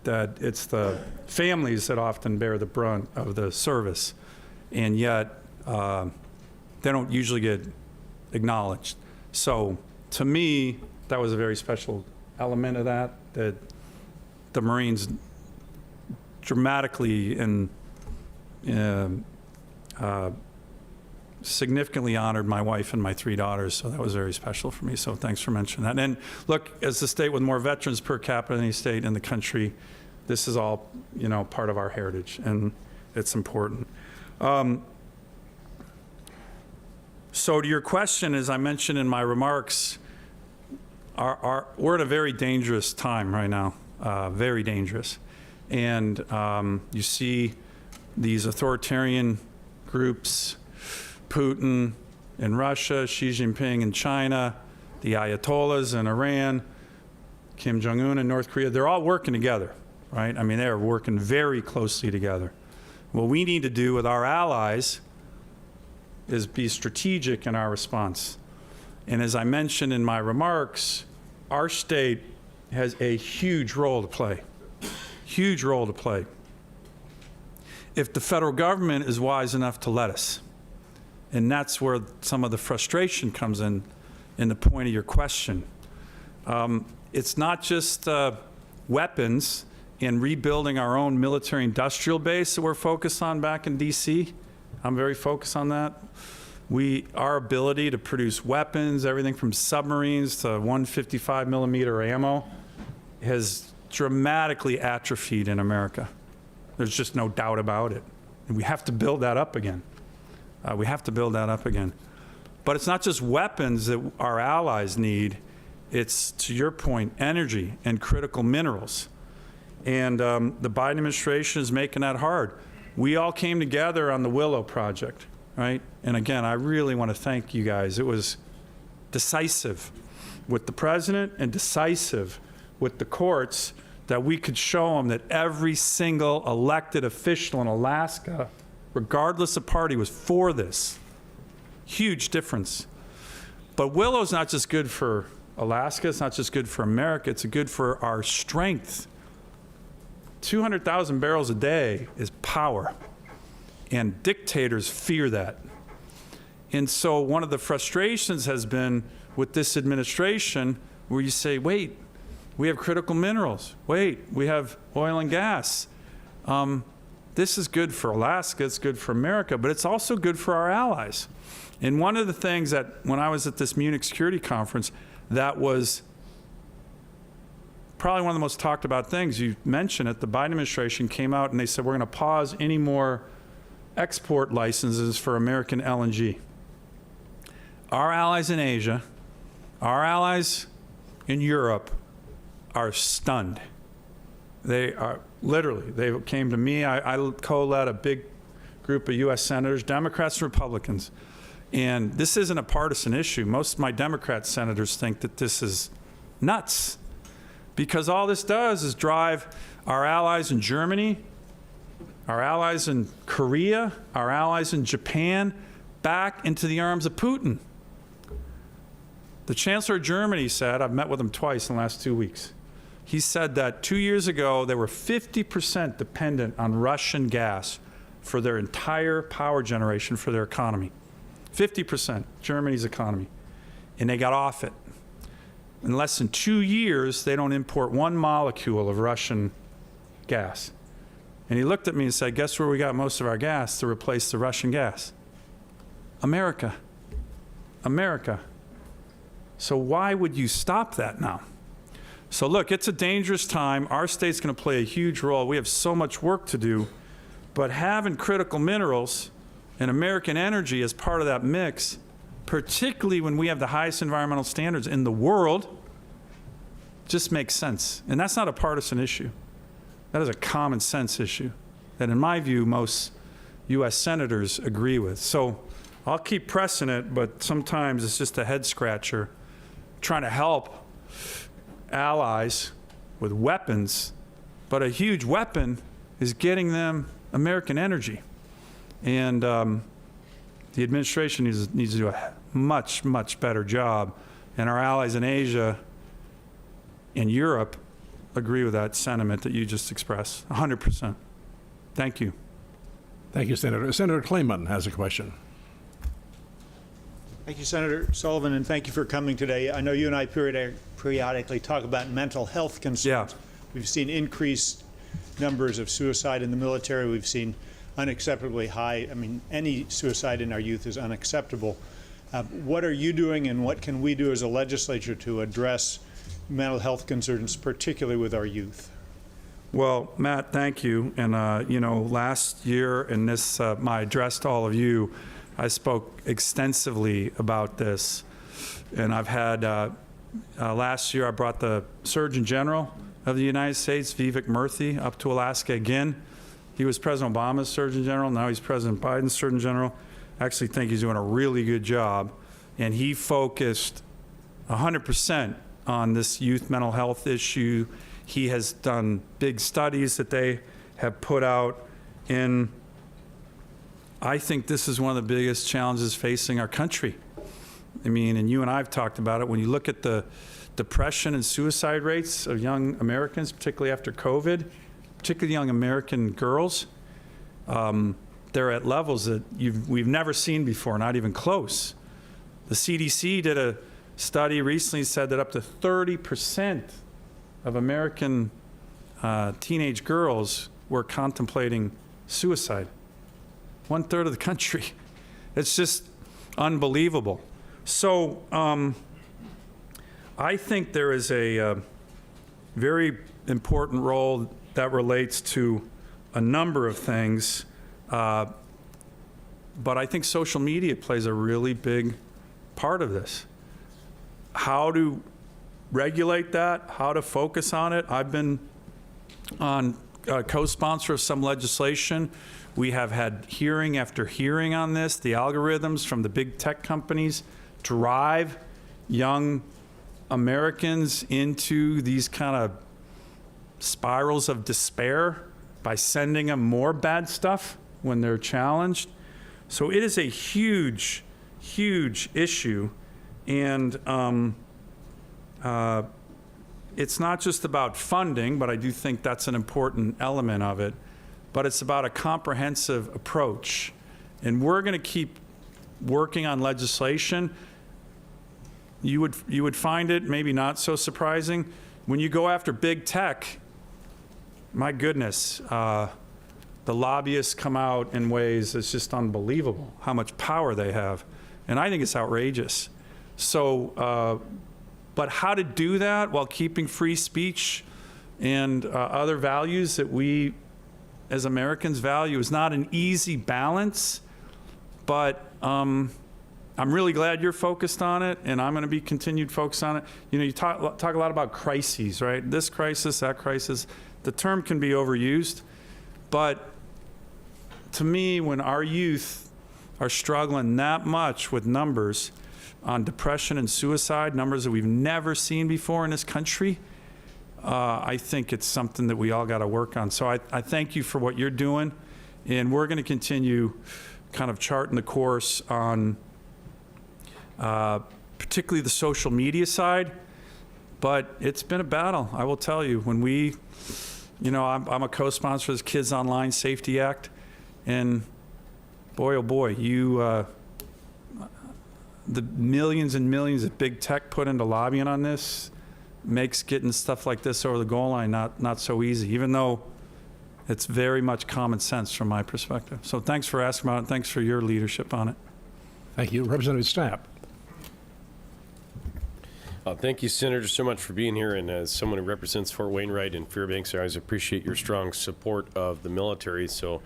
that it's the families that often bear the brunt of the service, and yet they don't usually get acknowledged. So to me, that was a very special element of that the Marines dramatically and significantly honored my wife and my 3 daughters, so that was very special for me, so thanks for mentioning that. And look, as the state with more veterans per capita than any state in the country, this is all, part of our heritage, and it's important. So to your question, as I mentioned in my remarks, we're at a very dangerous time right now, very dangerous. And you see these authoritarian groups, Putin in Russia, Xi Jinping in China, the Ayatollahs in Iran, Kim Jong-un in North Korea, they're all working together, right? I mean, they're working very closely together. What we need to do with our allies is be strategic in our response. And as I mentioned in my remarks, our state has a huge role to play, huge role to play. If the federal government is wise enough to let us. And that's where some of the frustration comes in the point of your question. It's not just weapons and rebuilding our own military industrial base that we're focused on back in DC. I'm very focused on that. Our ability to produce weapons, everything from submarines to 155 millimeter ammo, has dramatically atrophied in America. There's just no doubt about it. And we have to build that up again. We have to build that up again. But it's not just weapons that our allies need. It's, to your point, energy and critical minerals. And the Biden administration is making that hard. We all came together on the Willow Project, right? And again, I really want to thank you guys. It was decisive with the president and decisive with the courts that we could show them that every single elected official in Alaska, regardless of party, was for this. Huge difference. But Willow's not just good for Alaska. It's not just good for America. It's good for our strength. 200,000 barrels a day is power, and dictators fear that. And so one of the frustrations has been with this administration where you say, wait, we have critical minerals. Wait, we have oil and gas. This is good for Alaska, it's good for America, but it's also good for our allies. And one of the things that, when I was at this Munich Security Conference, that was probably one of the most talked about things. You mentioned it, the Biden administration came out and they said, we're going to pause any more export licenses for American LNG. Our allies in Asia, our allies in Europe are stunned. They are literally, they came to me. I co-led a big group of U.S. senators, Democrats and Republicans. And this isn't a partisan issue. Most of my Democrat senators think that this is nuts, because all this does is drive our allies in Germany, our allies in Korea, our allies in Japan back into the arms of Putin. The Chancellor of Germany said, I've met with him twice in the last 2 weeks, he said that 2 years ago they were 50% dependent on Russian gas for their entire power generation for their economy. 50%, Germany's economy. And they got off it. In less than 2 years, they don't import one molecule of Russian gas. And he looked at me and said, guess where we got most of our gas to replace the Russian gas? America. America. So why would you stop that now? So look, it's a dangerous time. Our state's going to play a huge role. We have so much work to do. But having critical minerals and American energy as part of that mix, particularly when we have the highest environmental standards in the world, just makes sense. And that's not a partisan issue. That is a common sense issue that, in my view, most U.S. senators agree with. So I'll keep pressing it, but sometimes it's just a head scratcher trying to help allies with weapons. But a huge weapon is getting them American energy. And the administration needs to do a much, much better job. And our allies in Asia and Europe agree with that sentiment that you just expressed, 100%. Thank you. Thank you, Senator. Senator Clayman has a question. Thank you, Senator Sullivan, and thank you for coming today. I know you and I periodically talk about mental health concerns. Yeah. We've seen increased numbers of suicide in the military. We've seen unacceptably high, any suicide in our youth is unacceptable. What are you doing, and what can we do as a legislature to address mental health concerns, particularly with our youth? Well, Matt, thank you. And, last year in this, my address to all of you, I spoke extensively about this. And I've had, last year I brought the Surgeon General of the United States, Vivek Murthy, up to Alaska again. He was President Obama's Surgeon General. Now he's President Biden's Surgeon General. I actually think he's doing a really good job. And he focused 100% on this youth mental health issue. He has done big studies that they have put out. And I think this is one of the biggest challenges facing our country. And you and I have talked about it. When you look at the depression and suicide rates of young Americans, particularly after COVID, particularly young American girls, they're at levels that we've never seen before, not even close. The CDC did a study recently, said that up to 30% of American teenage girls were contemplating suicide. 1/3 of the country. It's just unbelievable. So I think there is a very important role that relates to a number of things, but I think social media plays a really big part of this. How to regulate that, how to focus on it. I've been on co-sponsor of some legislation. We have had hearing after hearing on this. The algorithms from the big tech companies drive young Americans into these kind of spirals of despair by sending them more bad stuff when they're challenged. So it is a huge, huge issue. And it's not just about funding, but I do think that's an important element of it, but it's about a comprehensive approach. And we're going to keep working on legislation. You would find it maybe not so surprising. When you go after big tech, my goodness, the lobbyists come out in ways that's just unbelievable, how much power they have. And I think it's outrageous. So, but how to do that while keeping free speech and other values that we as Americans value is not an easy balance, but I'm really glad you're focused on it, and I'm going to be continued focused on it. You know, you talk a lot about crises, right? This crisis, that crisis. The term can be overused, but to me, when our youth are struggling that much with numbers on depression and suicide, numbers that we've never seen before in this country, I think it's something that we all got to work on. So I thank you for what you're doing, and we're going to continue kind of charting the course on particularly the social media side, but it's been a battle, I will tell you. When we, you know, I'm a co-sponsor of this Kids Online Safety Act, and boy, oh boy, the millions and millions that big tech put into lobbying on this makes getting stuff like this over the goal line not so easy, even though it's very much common sense from my perspective. So thanks for asking about it. Thanks for your leadership on it. Thank you. Representative Stapp. Thank you, Senator, so much for being here. And as someone who represents Fort Wainwright and Fairbanks, I always appreciate your strong support of the military. So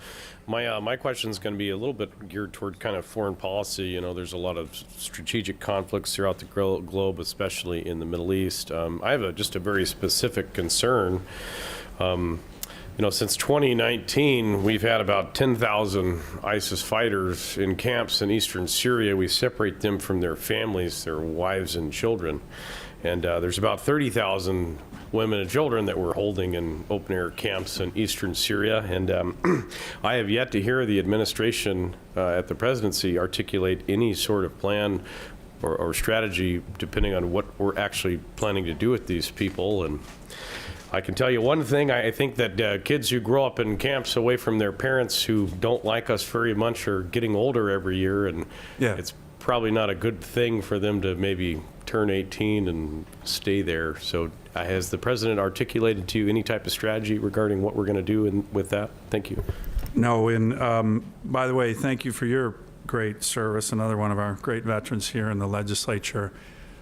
my question is going to be a little bit geared toward kind of foreign policy. You know, there's a lot of strategic conflicts throughout the globe, especially in the Middle East. I have just a very specific concern. You know, since 2019, we've had about 10,000 ISIS fighters in camps in eastern Syria. We separate them from their families, their wives and children. And there's about 30,000 women and children that we're holding in open-air camps in eastern Syria. And I have yet to hear the administration at the presidency articulate any sort of plan or strategy depending on what we're actually planning to do with these people. And I can tell you one thing, I think that kids who grow up in camps away from their parents who don't like us very much are getting older every year, and it's probably not a good thing for them to maybe turn 18 and stay there. So has the president articulated to you any type of strategy regarding what we're going to do with that? Thank you. No, and by the way, thank you for your great service, another one of our great veterans here in the legislature.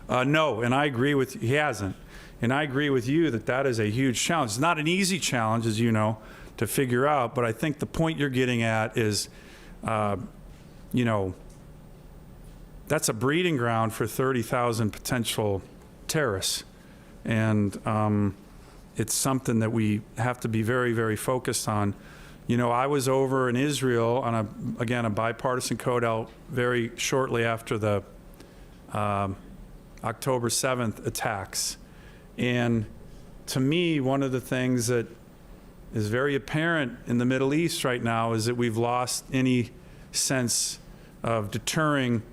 No, and I agree with you, he hasn't. And I agree with you that that is a huge challenge. It's not an easy challenge, as you know, to figure out, but I think the point you're getting at is, you know, that's a breeding ground for 30,000 potential terrorists. And it's something that we have to be very, very focused on. You know, I was over in Israel on a bipartisan code out very shortly after the October 7th attacks. And to me, one of the things that is very apparent in the Middle East right now is that we've lost any sense of deterring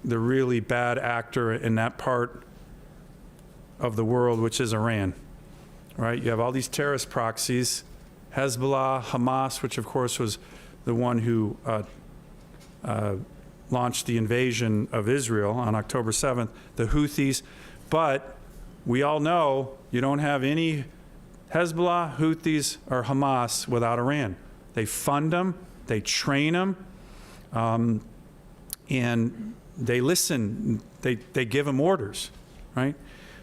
the really bad actor in that part of the world, which is Iran, right? You have all these terrorist proxies, Hezbollah, Hamas, which of course was the one who launched the invasion of Israel on October 7th, the Houthis, but we all know you don't have any Hezbollah, Houthis, or Hamas without Iran. They fund them, they train them, and they listen, they give them orders, right?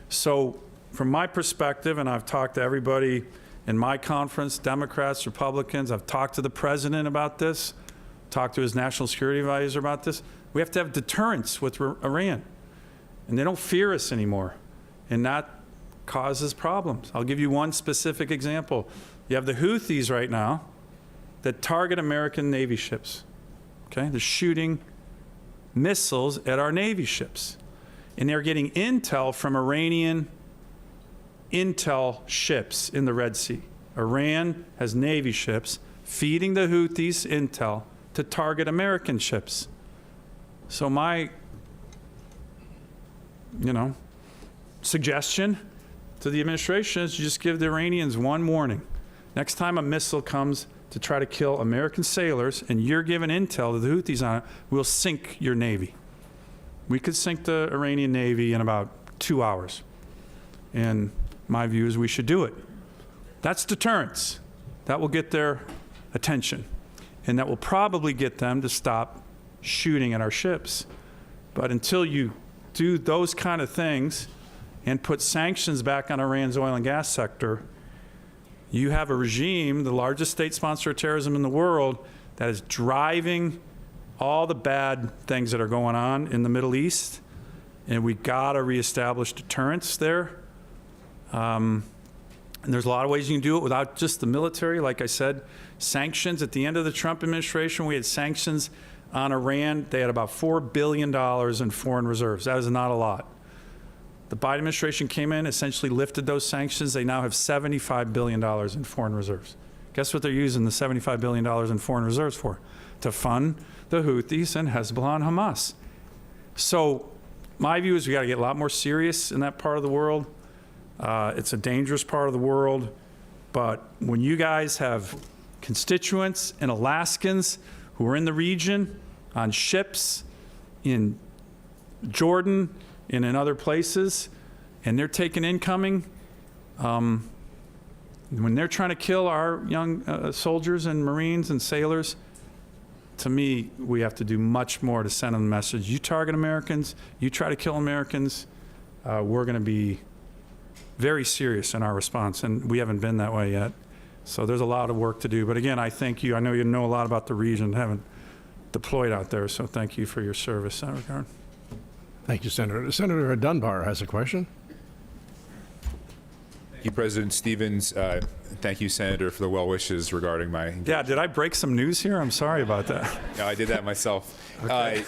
So from my perspective, and I've talked to everybody in my conference, Democrats, Republicans, I've talked to the president about this, talked to his national security advisor about this, we have to have deterrence with Iran. And they don't fear us anymore. And that causes problems. I'll give you one specific example. You have the Houthis right now that target American Navy ships. Okay, they're shooting missiles at our Navy ships. And they're getting intel from Iranian intel ships in the Red Sea. Iran has Navy ships feeding the Houthis intel to target American ships. So my, suggestion to the administration is you just give the Iranians one warning. Next time a missile comes to try to kill American sailors and you're giving intel to the Houthis on it, we'll sink your Navy. We could sink the Iranian Navy in about 2 hours. And my view is we should do it. That's deterrence. That will get their attention. And that will probably get them to stop shooting at our ships. But until you do those kind of things and put sanctions back on Iran's oil and gas sector, you have a regime, the largest state sponsor of terrorism in the world, that is driving all the bad things that are going on in the Middle East. And we gotta reestablish deterrence there. And there's a lot of ways you can do it without just the military. Like I said, sanctions. At the end of the Trump administration, we had sanctions on Iran. They had about $4 billion in foreign reserves. That is not a lot. The Biden administration came in, essentially lifted those sanctions. They now have $75 billion in foreign reserves. Guess what they're using the $75 billion in foreign reserves for? To fund the Houthis and Hezbollah and Hamas. So my view is we got to get a lot more serious in that part of the world. It's a dangerous part of the world. But when you guys have constituents and Alaskans who are in the region on ships in Jordan and in other places, and they're taking incoming, when they're trying to kill our young soldiers and Marines and sailors, to me, we have to do much more to send them the message. You target Americans, you try to kill Americans, we're going to be very serious in our response, and we haven't been that way yet. So there's a lot of work to do. But again, I thank you. I know you know a lot about the region, haven't deployed out there, so thank you for your service in that regard. Thank you, Senator. Senator Dunbar has a question. Thank you, President Stevens. Thank you, Senator, for the well wishes regarding my. Yeah, did I break some news here? I'm sorry about that. I did that myself. Okay.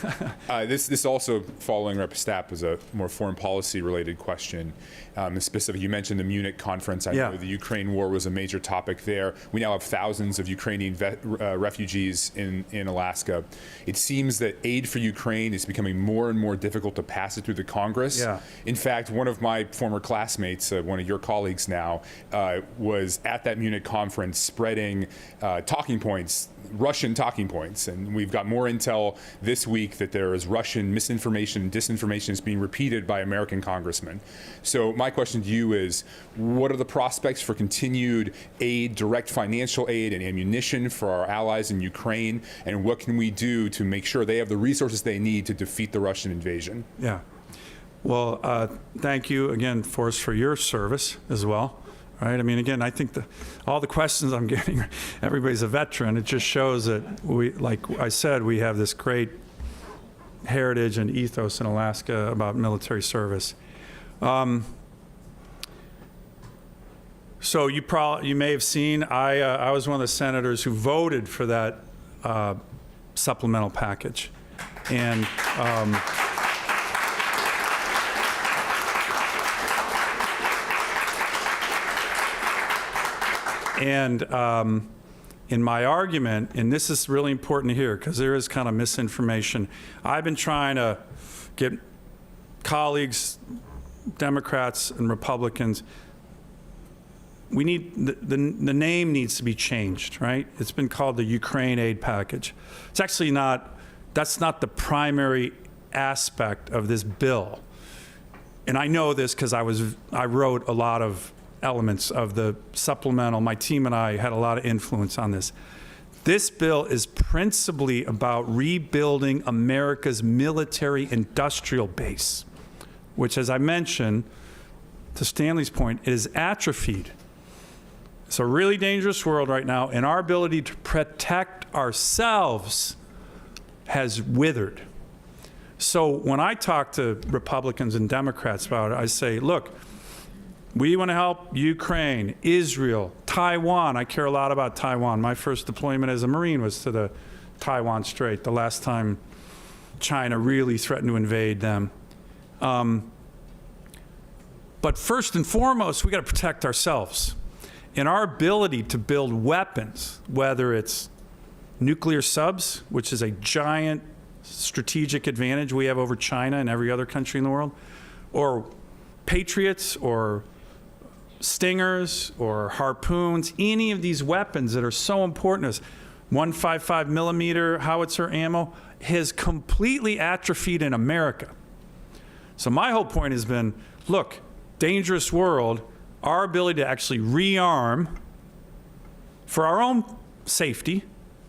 This also, following Rep. Stapp, is a more foreign policy related question. Specifically, you mentioned the Munich conference. I know the Ukraine war was a major topic there. We now have thousands of Ukrainian refugees in Alaska. It seems that aid for Ukraine is becoming more and more difficult to pass it through the Congress. Yeah. In fact, one of my former classmates, one of your colleagues now, was at that Munich conference spreading talking points, Russian talking points. And we've got more intel this week that there is Russian misinformation and disinformation is being repeated by American congressmen. So my question to you is, what are the prospects for continued aid, direct financial aid and ammunition for our allies in Ukraine? And what can we do to make sure they have the resources they need to defeat the Russian invasion? Yeah. Well, thank you again, Forrest, for your service as well. Right? I mean, again, I think all the questions I'm getting, everybody's a veteran. It just shows that we, like I said, we have this great heritage and ethos in Alaska about military service. So you may have seen, I was one of the senators who voted for that supplemental package. And in my argument, and this is really important to hear because there is kind of misinformation, I've been trying to get colleagues, Democrats and Republicans, we need, the name needs to be changed, right? It's been called the Ukraine aid package. It's actually not, that's not the primary aspect of this bill. And I know this because I wrote a lot of elements of the supplemental. My team and I had a lot of influence on this. This bill is principally about rebuilding America's military industrial base, which, as I mentioned, to Stanley's point, is atrophied. It's a really dangerous world right now, and our ability to protect ourselves has withered. So when I talk to Republicans and Democrats about it, I say, look, we want to help Ukraine, Israel, Taiwan. I care a lot about Taiwan. My first deployment as a Marine was to the Taiwan Strait, the last time China really threatened to invade them. But first and foremost, we got to protect ourselves. And our ability to build weapons, whether it's nuclear subs, which is a giant strategic advantage we have over China and every other country in the world, or Patriots or Stingers or Harpoons, any of these weapons that are so important as 155 millimeter howitzer ammo has completely atrophied in America. So my whole point has been, look, dangerous world, our ability to actually rearm for our own safety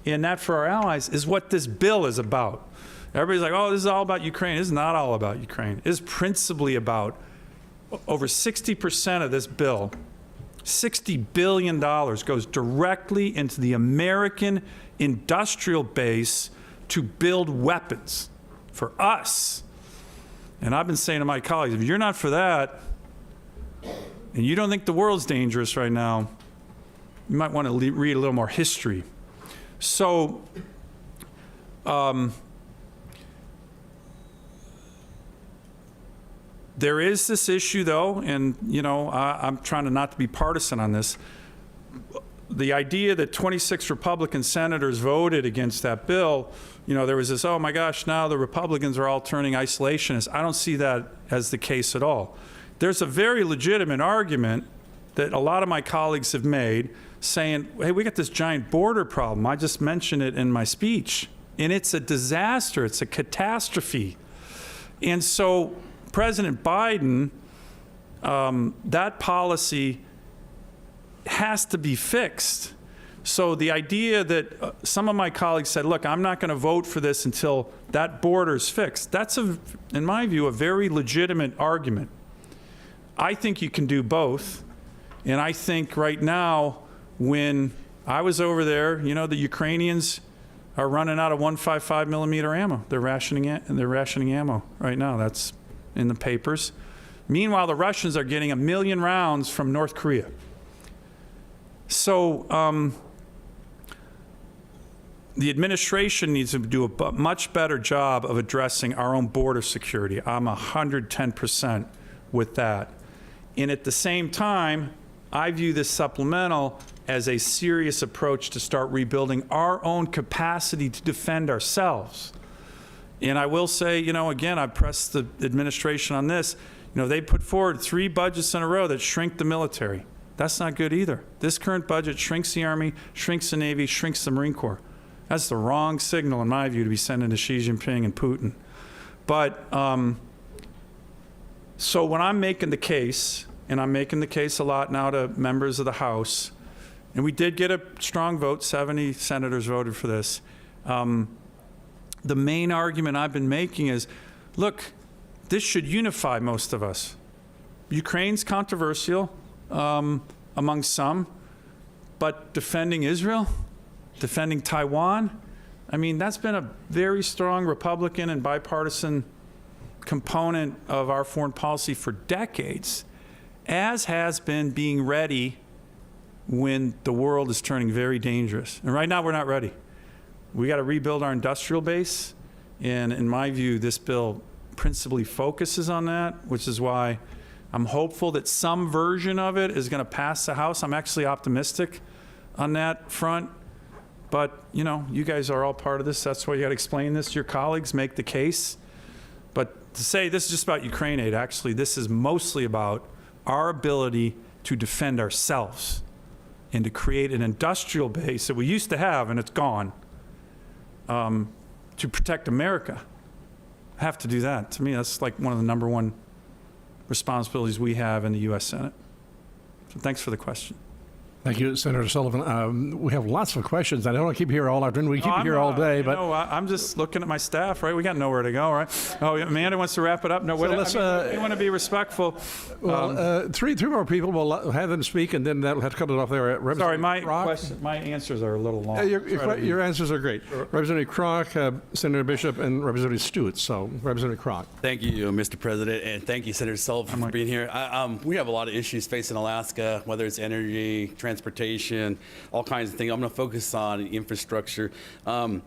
and not for our allies is what this bill is about. Everybody's like, oh, this is all about Ukraine. It's not all about Ukraine. It's principally about over 60% of this bill, $60 billion, goes directly into the American industrial base to build weapons for us. And I've been saying to my colleagues, if you're not for that, and you don't think the world's dangerous right now, you might want to read a little more history. So, there is this issue, though, and I'm trying to not to be partisan on this. The idea that 26 Republican senators voted against that bill, there was this, oh my gosh, now the Republicans are all turning isolationists. I don't see that as the case at all. There's a very legitimate argument that a lot of my colleagues have made saying, hey, we got this giant border problem. I just mentioned it in my speech. And it's a disaster. It's a catastrophe. And so President Biden, that policy has to be fixed. So the idea that some of my colleagues said, look, I'm not going to vote for this until that border is fixed, that's, in my view, a very legitimate argument. I think you can do both. And I think right now, when I was over there, the Ukrainians are running out of 155 millimeter ammo. They're rationing ammo right now. That's in the papers. Meanwhile, the Russians are getting 1 million rounds from North Korea. So the administration needs to do a much better job of addressing our own border security. I'm 110% with that. And at the same time, I view this supplemental as a serious approach to start rebuilding our own capacity to defend ourselves. And I will say, again, I pressed the administration on this. They put forward 3 budgets in a row that shrink the military. That's not good either. This current budget shrinks the Army, shrinks the Navy, shrinks the Marine Corps. That's the wrong signal, in my view, to be sending to Xi Jinping and Putin. But so when I'm making the case, and I'm making the case a lot now to members of the House, and we did get a strong vote, 70 senators voted for this. The main argument I've been making is, look, this should unify most of us. Ukraine's controversial among some, but defending Israel, defending Taiwan, that's been a very strong Republican and bipartisan component of our foreign policy for decades, as has been being ready when the world is turning very dangerous. And right now, we're not ready. We got to rebuild our industrial base. And in my view, this bill principally focuses on that, which is why I'm hopeful that some version of it is going to pass the House. I'm actually optimistic on that front. But, you guys are all part of this. That's why you got to explain this to your colleagues, make the case. But to say this is just about Ukraine aid, actually, this is mostly about our ability to defend ourselves and to create an industrial base that we used to have, and it's gone, to protect America. Have to do that. To me, that's like one of the #1 responsibilities we have in the U.S. Senate. So thanks for the question. Thank you, Senator Sullivan. We have lots of questions. I don't want to keep you here all afternoon. We keep you here all day, but I'm just looking at my staff, right? We got nowhere to go, right? Oh, Amanda wants to wrap it up. No, we want to be respectful. Well, three more people. We'll have them speak, and then that'll have to cut it off there. Sorry, my answers are a little long. Your answers are great. Sure. Representative Kroc, Senator Bishop, and Representative Stewart. So, Representative Kroc. Thank you, Mr. President, and thank you, Senator Sullivan, for being here. We have a lot of issues facing Alaska, whether it's energy, transportation, all kinds of things. I'm going to focus on infrastructure. The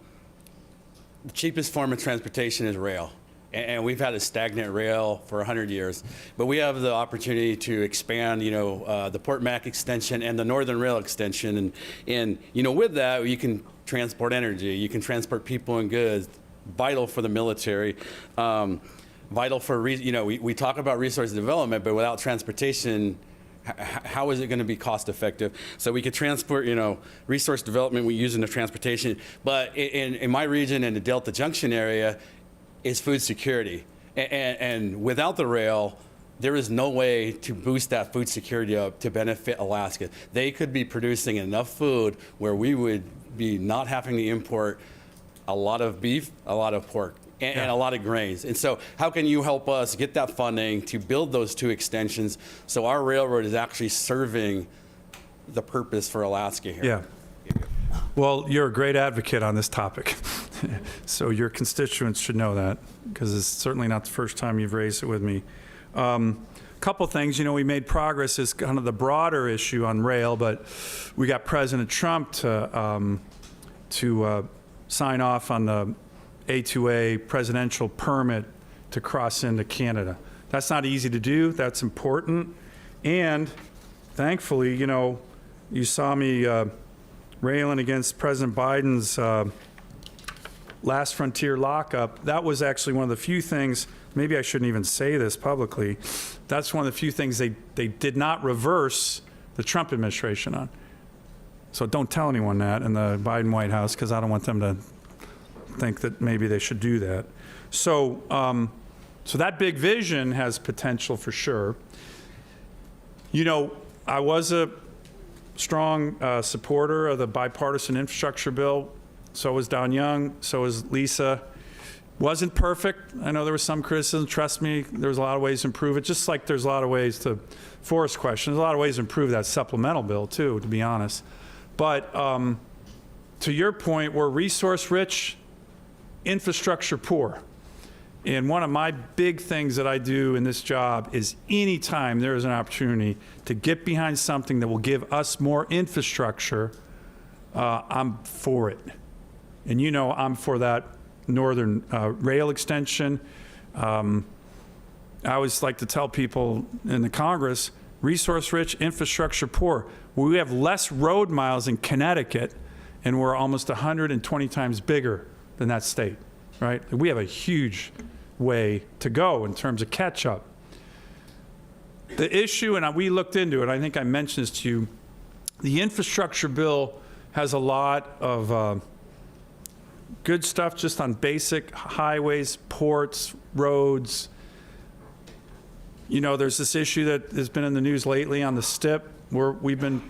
cheapest form of transportation is rail. And we've had a stagnant rail for 100 years. But we have the opportunity to expand, the Port Mac extension and the Northern Rail extension. And with that, you can transport energy. You can transport people and goods, vital for the military. vital for, we talk about resource development, but without transportation, how is it going to be cost effective? So we could transport, resource development we use in the transportation, but in my region, in the Delta Junction area, is food security. And without the rail, there is no way to boost that food security up to benefit Alaska. They could be producing enough food where we would be not having to import a lot of beef, a lot of pork, and a lot of grains. And so how can you help us get that funding to build those 2 extensions so our railroad is actually serving the purpose for Alaska here? Yeah. Well, you're a great advocate on this topic. So your constituents should know that, because it's certainly not the first time you've raised it with me. Couple things, we made progress is kind of the broader issue on rail, but we got President Trump to sign off on the A2A presidential permit to cross into Canada. That's not easy to do. That's important. And thankfully, you saw me railing against President Biden's last frontier lockup. That was actually one of the few things, maybe I shouldn't even say this publicly, that's one of the few things they did not reverse the Trump administration on. So don't tell anyone that in the Biden White House, because I don't want them to think that maybe they should do that. So, so that big vision has potential for sure. I was a strong supporter of the bipartisan infrastructure bill. So was Don Young, so was Lisa. Wasn't perfect. I know there was some criticism. Trust me, there's a lot of ways to improve it, just like there's a lot of ways to, Forrest's question, there's a lot of ways to improve that supplemental bill too, to be honest. But to your point, we're resource-rich, infrastructure poor. And one of my big things that I do in this job is anytime there is an opportunity to get behind something that will give us more infrastructure, I'm for it. And I'm for that northern rail extension. I always like to tell people in the Congress, resource-rich, infrastructure poor. We have less road miles in Connecticut, and we're almost 120 times bigger than that state, right? We have a huge way to go in terms of catch-up. The issue, and we looked into it, I think I mentioned this to you, the infrastructure bill has a lot of good stuff just on basic highways, ports, roads. There's this issue that has been in the news lately on the STIP, where we've been,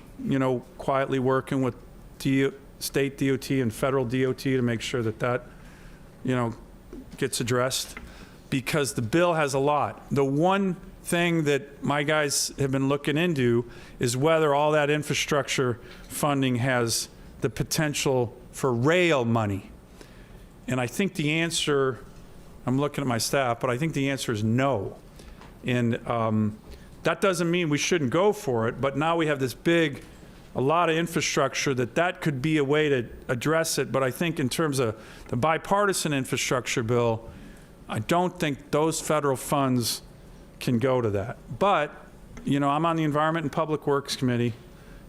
quietly working with state DOT and federal DOT to make sure that gets addressed, because the bill has a lot. The one thing that my guys have been looking into is whether all that infrastructure funding has the potential for rail money. And I think the answer, I'm looking at my staff, but I think the answer is no. And that doesn't mean we shouldn't go for it, but now we have this a lot of infrastructure that could be a way to address it. But I think in terms of the bipartisan infrastructure bill, I don't think those federal funds can go to that. But, I'm on the Environment and Public Works Committee,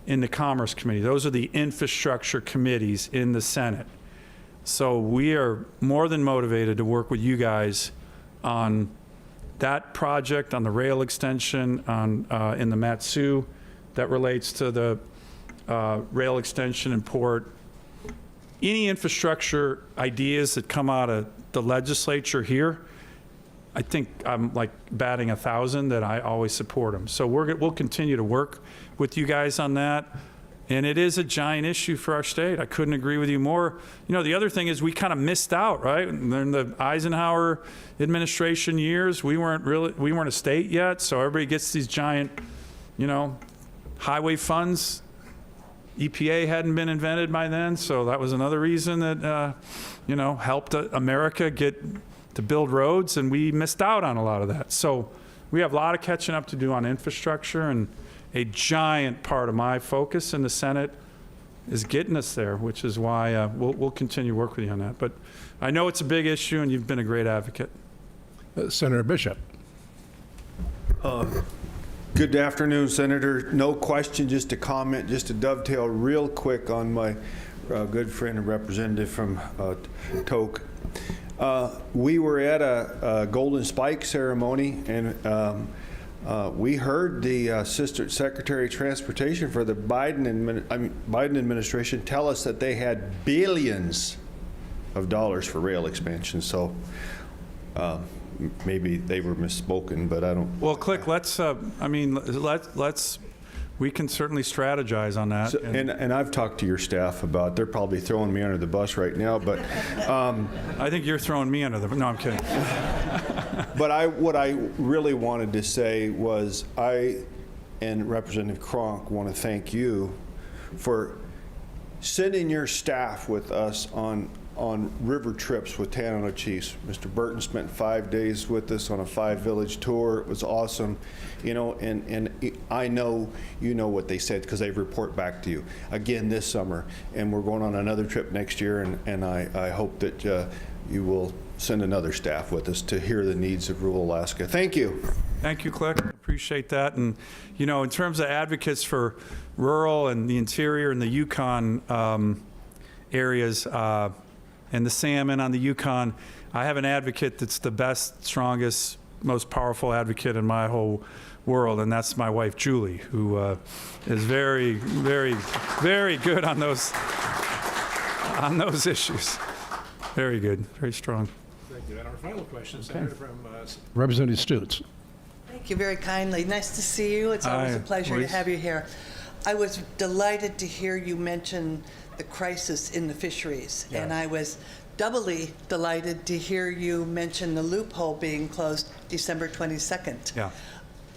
in the Commerce Committee. Those are the infrastructure committees in the Senate. So we are more than motivated to work with you guys on that project, on the rail extension, on in the Matsu that relates to the rail extension and port. Any infrastructure ideas that come out of the legislature here, I think I'm like batting 1,000 that I always support them. So we'll continue to work with you guys on that. And it is a giant issue for our state. I couldn't agree with you more. The other thing is we kind of missed out, right? In the Eisenhower administration years, we weren't a state yet. So everybody gets these giant, highway funds. EPA hadn't been invented by then. So that was another reason that, helped America get to build roads, and we missed out on a lot of that. So we have a lot of catching up to do on infrastructure, and a giant part of my focus in the Senate is getting us there, which is why we'll continue to work with you on that. But I know it's a big issue, and you've been a great advocate. Senator Bishop. Good afternoon, Senator. No question, just a comment, just to dovetail real quick on my good friend and representative from Tok. We were at a Golden Spike ceremony, and we heard the Assistant Secretary of Transportation for the Biden administration tell us that they had billions of dollars for rail expansion. So maybe they were misspoken, but I don't. Well, Click, let's, we can certainly strategize on that. So, and I've talked to your staff about, they're probably throwing me under the bus right now, but. I think you're throwing me under the, no, I'm kidding. But what I really wanted to say was I and Representative Cronk want to thank you for sending your staff with us on river trips with Tanana Chiefs. Mr. Burton spent 5 days with us on a 5-village tour. It was awesome, you know, and I know you know what they said because they report back to you again this summer, and we're going on another trip next year, and I hope that you will send another staff with us to hear the needs of rural Alaska. Thank you. Thank you, Click. Appreciate that. And, you know, in terms of advocates for rural and the interior and the Yukon areas, and the salmon on the Yukon, I have an advocate that's the best, strongest, most powerful advocate in my whole world, and that's my wife, Julie, who is very, very, very good on those issues. Very good, very strong. Thank you. And our final question, Senator, from Representative Stutes. Thank you very kindly. Nice to see you. It's always a pleasure to have you here. I was delighted to hear you mention the crisis in the fisheries, and I was doubly delighted to hear you mention the loophole being closed December 22nd. Yeah.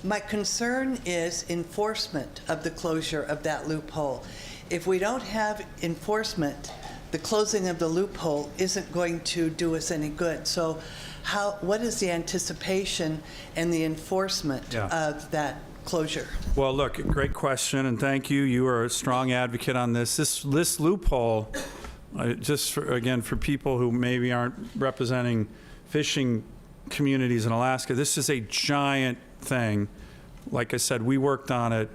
My concern is enforcement of the closure of that loophole. If we don't have enforcement, the closing of the loophole isn't going to do us any good. So what is the anticipation and the enforcement of that closure? Well, look, great question, and thank you. You are a strong advocate on this. This loophole, just for people who maybe aren't representing fishing communities in Alaska, this is a giant thing. Like I said, we worked on it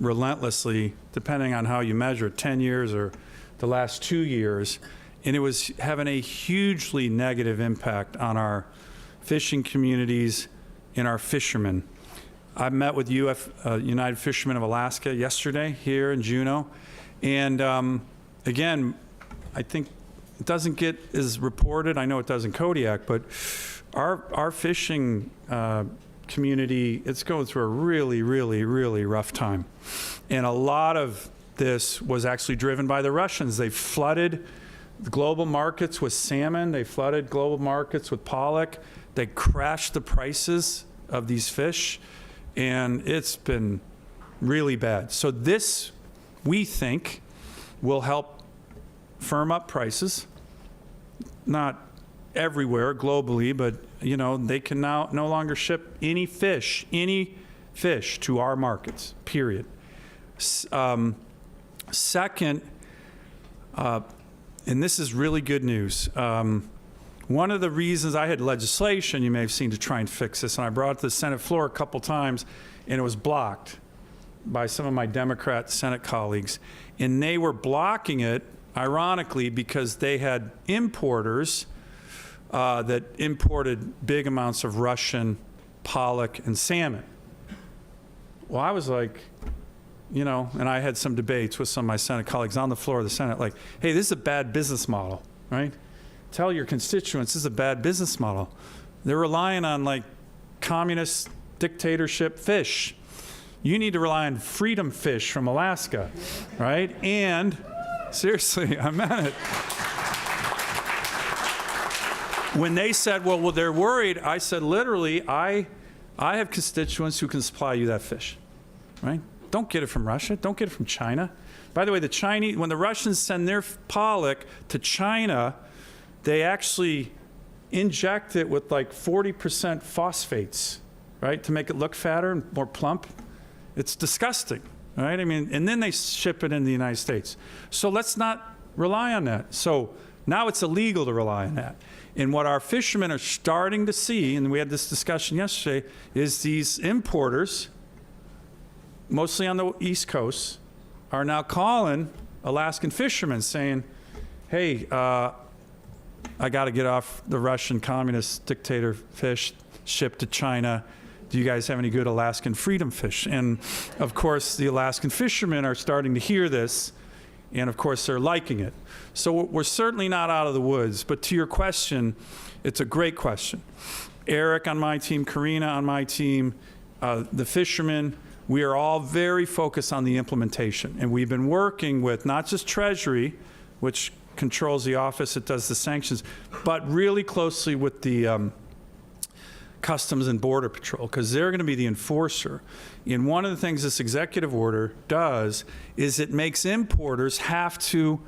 relentlessly, depending on how you measure it, 10 years or the last 2 years, and it was having a hugely negative impact on our fishing communities and our fishermen. I met with United Fishermen of Alaska yesterday here in Juneau, and again, I think it doesn't get as reported. I know it does in Kodiak, but our fishing community, it's going through a really, really, really rough time, and a lot of this was actually driven by the Russians. They flooded the global markets with salmon. They flooded global markets with pollock. They crashed the prices of these fish. And it's been really bad. So this, we think, will help firm up prices. Not everywhere globally, but you know, they can now no longer ship any fish to our markets, period. Second, and this is really good news, one of the reasons I had legislation, you may have seen, to try and fix this, and I brought it to the Senate floor a couple times, and it was blocked by some of my Democrat Senate colleagues. And they were blocking it, ironically, because they had importers that imported big amounts of Russian pollock and salmon. Well, I was like, you know, and I had some debates with some of my Senate colleagues on the floor of the Senate, like, hey, this is a bad business model, right? Tell your constituents this is a bad business model. They're relying on like communist dictatorship fish. You need to rely on freedom fish from Alaska, right? And seriously, I meant it. When they said, well, they're worried, I said, literally, I have constituents who can supply you that fish, right? Don't get it from Russia. Don't get it from China. By the way, the Chinese, when the Russians send their pollock to China, they actually inject it with like 40% phosphates, right, to make it look fatter and more plump. It's disgusting, right? I mean, and then they ship it in the United States. So let's not rely on that. So now it's illegal to rely on that. And what our fishermen are starting to see, and we had this discussion yesterday, is these importers, mostly on the East Coast, are now calling Alaskan fishermen saying, hey, I got to get off the Russian communist dictator fish shipped to China. Do you guys have any good Alaskan freedom fish? And of course, the Alaskan fishermen are starting to hear this, and of course, they're liking it. So we're certainly not out of the woods. But to your question, it's a great question. Eric on my team, Karina on my team, the fishermen, we are all very focused on the implementation. And we've been working with not just Treasury, which controls the office that does the sanctions, but really closely with the Customs and Border Patrol, because they're going to be the enforcer. And one of the things this executive order does is it makes importers have to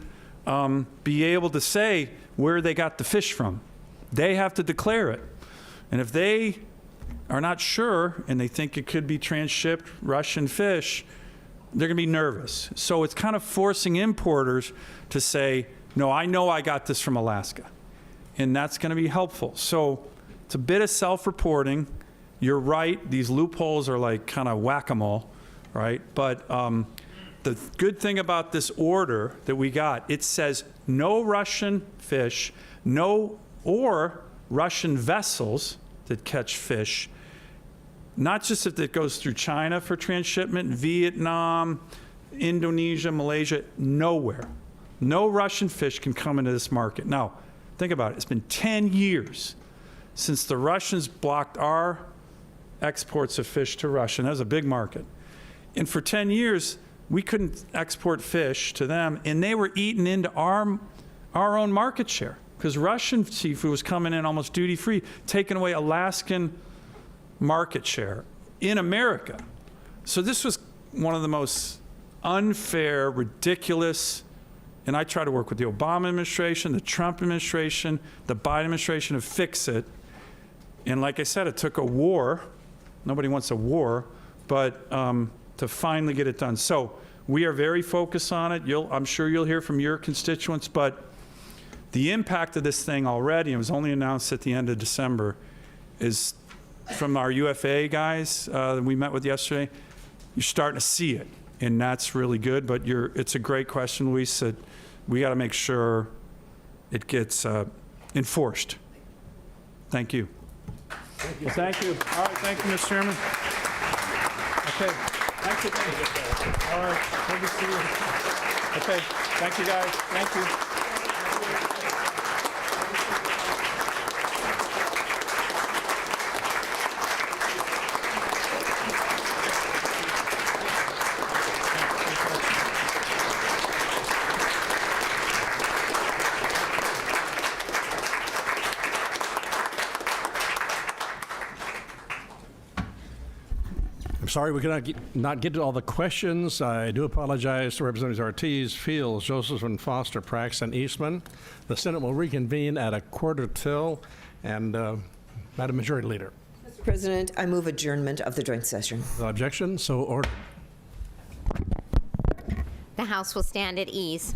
be able to say where they got the fish from. They have to declare it. And if they are not sure and they think it could be transshipped Russian fish, they're going to be nervous. So it's kind of forcing importers to say, no, I know I got this from Alaska. And that's going to be helpful. So it's a bit of self-reporting. You're right, these loopholes are like kind of whack-a-mole, right? But the good thing about this order that we got, it says no Russian fish, or Russian vessels that catch fish, not just if it goes through China for transshipment, Vietnam, Indonesia, Malaysia, nowhere. No Russian fish can come into this market. Now, think about it. It's been 10 years since the Russians blocked our exports of fish to Russia. And that was a big market. And for 10 years, we couldn't export fish to them, and they were eating into our own market share, because Russian seafood was coming in almost duty-free, taking away Alaskan market share in America. So this was one of the most unfair, ridiculous, and I try to work with the Obama administration, the Trump administration, the Biden administration to fix it. And like I said, it took a war. Nobody wants a war, but to finally get it done. So we are very focused on it. I'm sure you'll hear from your constituents, but the impact of this thing already, it was only announced at the end of December, is from our UFA guys that we met with yesterday. You're starting to see it, and that's really good. But it's a great question, Luis, that we got to make sure it gets enforced. Thank you. Well, thank you. All right, thank you, Mr. Chairman. Okay, thank you. All right, good to see you. Okay, thank you, guys. Thank you. Sorry we could not get to all the questions. I do apologize to Representatives Ortiz, Fields, Josephson, Foster, Prax, and Eastman. The Senate will reconvene at 1:45, and Madam Majority Leader. Mr. President, I move adjournment of the joint session. No objection, so ordered. The House will stand at ease.